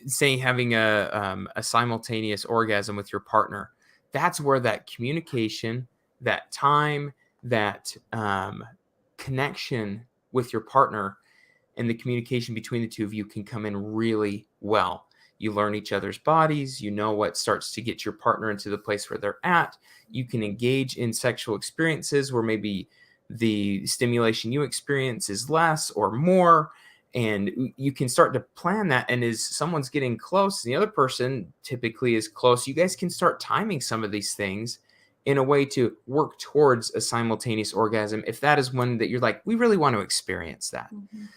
[SPEAKER 1] say having a simultaneous orgasm with your partner, that's where that communication, that time, that connection with your partner, and the communication between the two of you can come in really well. You learn each other's bodies, you know what starts to get your partner into the place where they're at. You can engage in sexual experiences where maybe the stimulation you experience is less or more, and you can start to plan that. And as someone's getting close and the other person typically is close, you guys can start timing some of these things in a way to work towards a simultaneous orgasm, if that is one that you're like, we really want to experience that.
[SPEAKER 2] Mhm.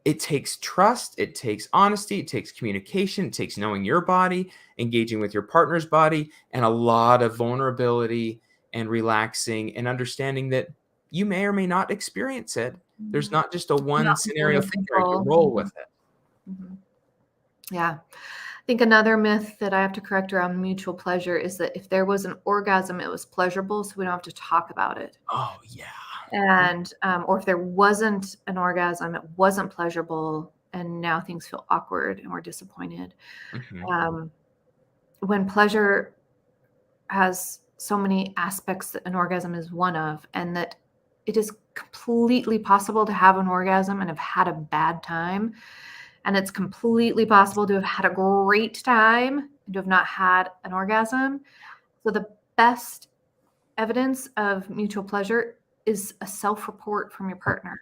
[SPEAKER 1] It takes trust, it takes honesty, it takes communication, it takes knowing your body, engaging with your partner's body, and a lot of vulnerability and relaxing and understanding that you may or may not experience it. There's
[SPEAKER 2] Mhm.
[SPEAKER 1] not just a one
[SPEAKER 2] Not feeling
[SPEAKER 1] scenario
[SPEAKER 2] in
[SPEAKER 1] thing there. You
[SPEAKER 2] control.
[SPEAKER 1] roll with it.
[SPEAKER 2] Mhm. Yeah. I think another myth that I have to correct around mutual pleasure is that if there was an orgasm, it was pleasurable, so we don't have to talk about it.
[SPEAKER 1] Oh, yeah.
[SPEAKER 2] And or if there wasn't an orgasm, it wasn't pleasurable, and now things feel awkward and we're disappointed.
[SPEAKER 1] Mhm.
[SPEAKER 2] Um, when pleasure has so many aspects that an orgasm is one of, and that it is completely possible to have an orgasm and have had a bad time. And it's completely possible to have had a great time and to have not had an orgasm. So the best evidence of mutual pleasure is a self-report from your partner.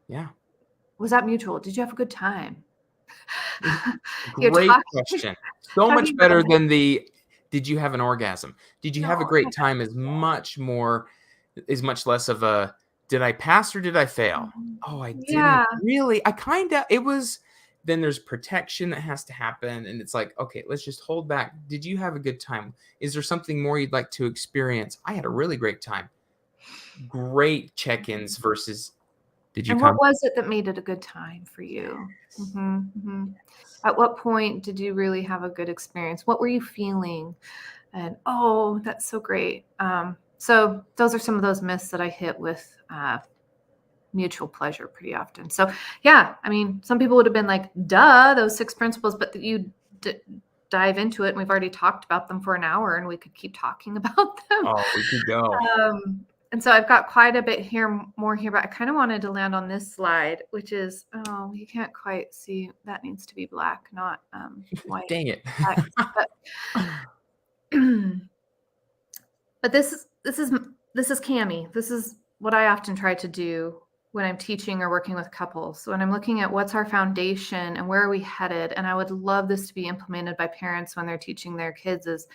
[SPEAKER 1] Yeah.
[SPEAKER 2] Was that mutual? Did you have a good time? You're
[SPEAKER 1] Great
[SPEAKER 2] talking
[SPEAKER 1] question. So much
[SPEAKER 2] talking
[SPEAKER 1] better
[SPEAKER 2] about
[SPEAKER 1] than the "Did you have an orgasm?" "Did you have a
[SPEAKER 2] no,
[SPEAKER 1] great time?" Is much less of a, "Did I pass or did I fail?" "Oh, I didn't
[SPEAKER 2] yeah.
[SPEAKER 1] really. I kinda it was." Then there's protection that has to happen, and it's like, "Okay, let's just hold back. Did you have a good time? Is there something more you'd like to experience?" "I had a really great time." Great check-ins versus, "Did you
[SPEAKER 2] And
[SPEAKER 1] come?"
[SPEAKER 2] what was it that made it a good time for you? Mhm, mhm. At what point did you really have a good experience? What were you feeling? And, "Oh, that's so great." So those are some of those myths that I hit with, mutual pleasure pretty often. So, yeah, I mean, some people would have been like, "Duh, those 6 principles," but you d dive into it, and we've already talked about them for an hour, and we could keep talking about them.
[SPEAKER 1] Oh, we could go.
[SPEAKER 2] And so I've got quite a bit here, more here, but I kind of wanted to land on this slide, which is, oh, you can't quite see. That needs to be black, not white
[SPEAKER 1] Dang it.
[SPEAKER 2] text. But but this is Cami. This is what I often try to do when I'm teaching or working with couples. So when I'm looking at what's our foundation and where are we headed, and I would love this to be implemented by parents when they're teaching their kids, is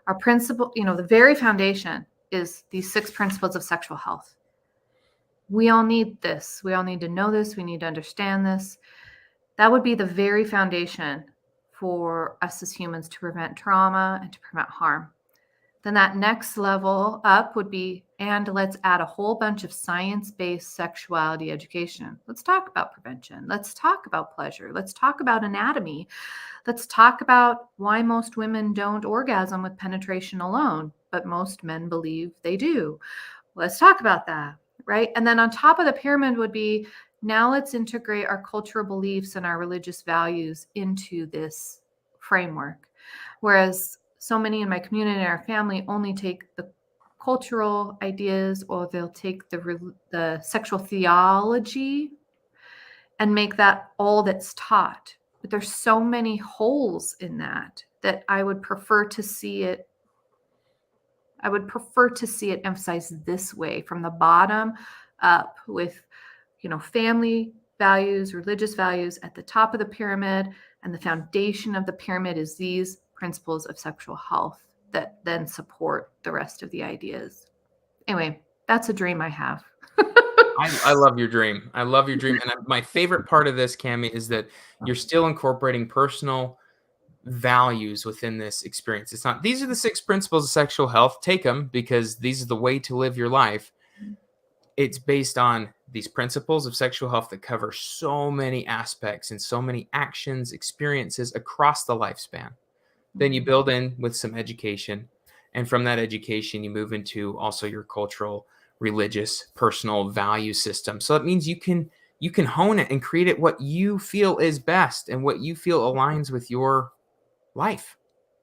[SPEAKER 2] our principle, the very foundation is these 6 principles of sexual health. We all need this. We all need to know this. We need to understand this. That would be the very foundation for us as humans to prevent trauma and to prevent harm. Then that next level up would be, and let's add a whole bunch of science-based sexuality education. Let's talk about prevention. Let's talk about pleasure. Let's talk about anatomy. Let's talk about why most women don't orgasm with penetration alone, but most men believe they do. Let's talk about that, right? And then on top of the pyramid would be, now let's integrate our cultural beliefs and our religious values into this framework. Whereas so many in my community and our family only take the cultural ideas, or they'll take the sexual theology and make that all that's taught. But there's so many holes in that I would prefer to see it emphasized this way, from the bottom up, with family values, religious values at the top of the pyramid, and the foundation of the pyramid is these principles of sexual health that then support the rest of the ideas. Anyway, that's a dream I have.
[SPEAKER 1] I love your dream. I love your dream, and my favorite part of this, Cami, is that you're still incorporating personal values within this experience. It's not, "These are the 6 principles of sexual health. Take them because these are the way to live your life." It's based on these principles of sexual health that cover so many aspects and so many actions, experiences across the lifespan. Then you build in with some education, and from that education, you move into also your cultural, religious, personal value system. So it means you can hone it and create it what you feel is best and what you feel aligns with your life.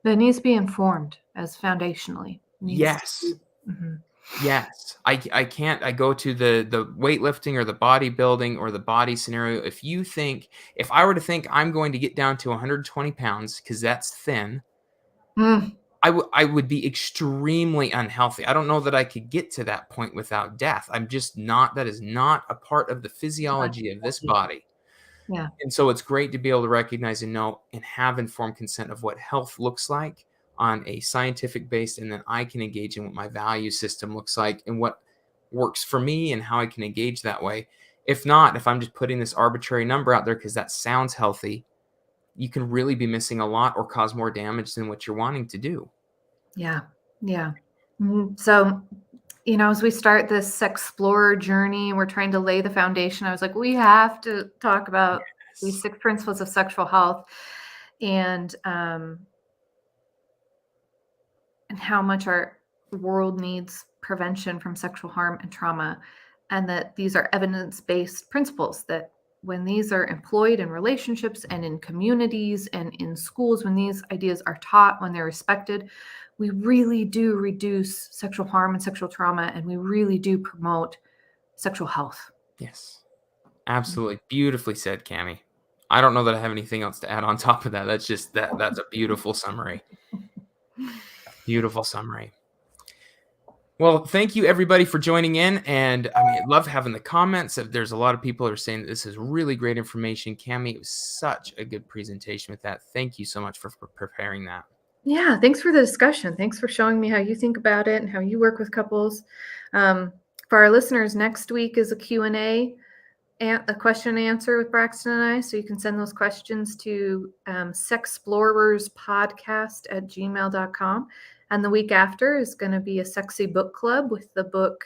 [SPEAKER 2] But it needs to be informed as foundationally. It needs to
[SPEAKER 1] Yes.
[SPEAKER 2] be. Mhm.
[SPEAKER 1] Yes. I can't I go to the weightlifting or the bodybuilding or the body scenario. If I were to think I'm going to get down to 120 pounds because that's thin,
[SPEAKER 2] Mm,
[SPEAKER 1] I would be extremely unhealthy. I don't know that I could get to that point without death. I'm just not that is not a part of the
[SPEAKER 2] it's not
[SPEAKER 1] physiology of this
[SPEAKER 2] healthy.
[SPEAKER 1] body.
[SPEAKER 2] Yeah.
[SPEAKER 1] And so it's great to be able to recognize and know and have informed consent of what health looks like on a scientific base, and then I can engage in what my value system looks like and what works for me and how I can engage that way. If not, if I'm just putting this arbitrary number out there because that sounds healthy, you can really be missing a lot or cause more damage than what you're wanting to do.
[SPEAKER 2] Yeah. Yeah. So, as we start this explorer journey, we're trying to lay the foundation. I was like, we have to talk about these
[SPEAKER 1] Yes.
[SPEAKER 2] 6 principles of sexual health, and how much our world needs prevention from sexual harm and trauma, and that these are evidence-based principles, that when these are employed in relationships and in communities and in schools, when these ideas are taught, when they're respected, we really do reduce sexual harm and sexual trauma, and we really do promote sexual health.
[SPEAKER 1] Yes. Absolutely. Beautifully said, Cami. I don't know that I have anything else to add on top of that. That's just that's a beautiful summary. Beautiful summary. Well, thank you everybody for joining in. And I mean, I love having the comments. There's a lot of people who are saying that this is really great information. Cami, it was such a good presentation with that. Thank you so much for preparing that.
[SPEAKER 2] Yeah, thanks for the discussion. Thanks for showing me how you think about it and how you work with couples. For our listeners, next week is a Q&A, a question and answer with Braxton and I. So you can send those questions to sexplorerspodcast@gmail.com. And the week after is going to be a sexy book club with the book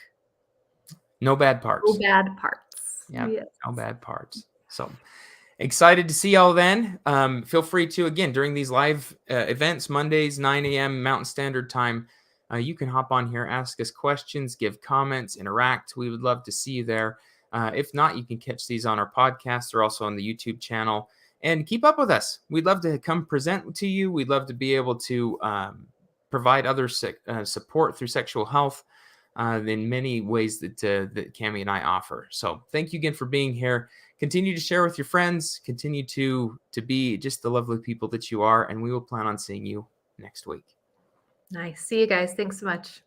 [SPEAKER 1] No Bad Parts.
[SPEAKER 2] No Bad Parts.
[SPEAKER 1] Yeah,
[SPEAKER 2] Yes.
[SPEAKER 1] No Bad Parts. So excited to see y'all then. Feel free to, again, during these live events, Mondays, 9 a.m. Mountain Standard Time, you can hop on here, ask us questions, give comments, interact. We would love to see you there. If not, you can catch these on our podcast or also on the YouTube channel. And keep up with us. We'd love to come present to you. We'd love to be able to provide other support through sexual health in many ways that Cami and I offer. So thank you again for being here. Continue to share with your friends. Continue to be just the lovely people that you are. And we will plan on seeing you next week.
[SPEAKER 2] Nice. See you guys. Thanks so much.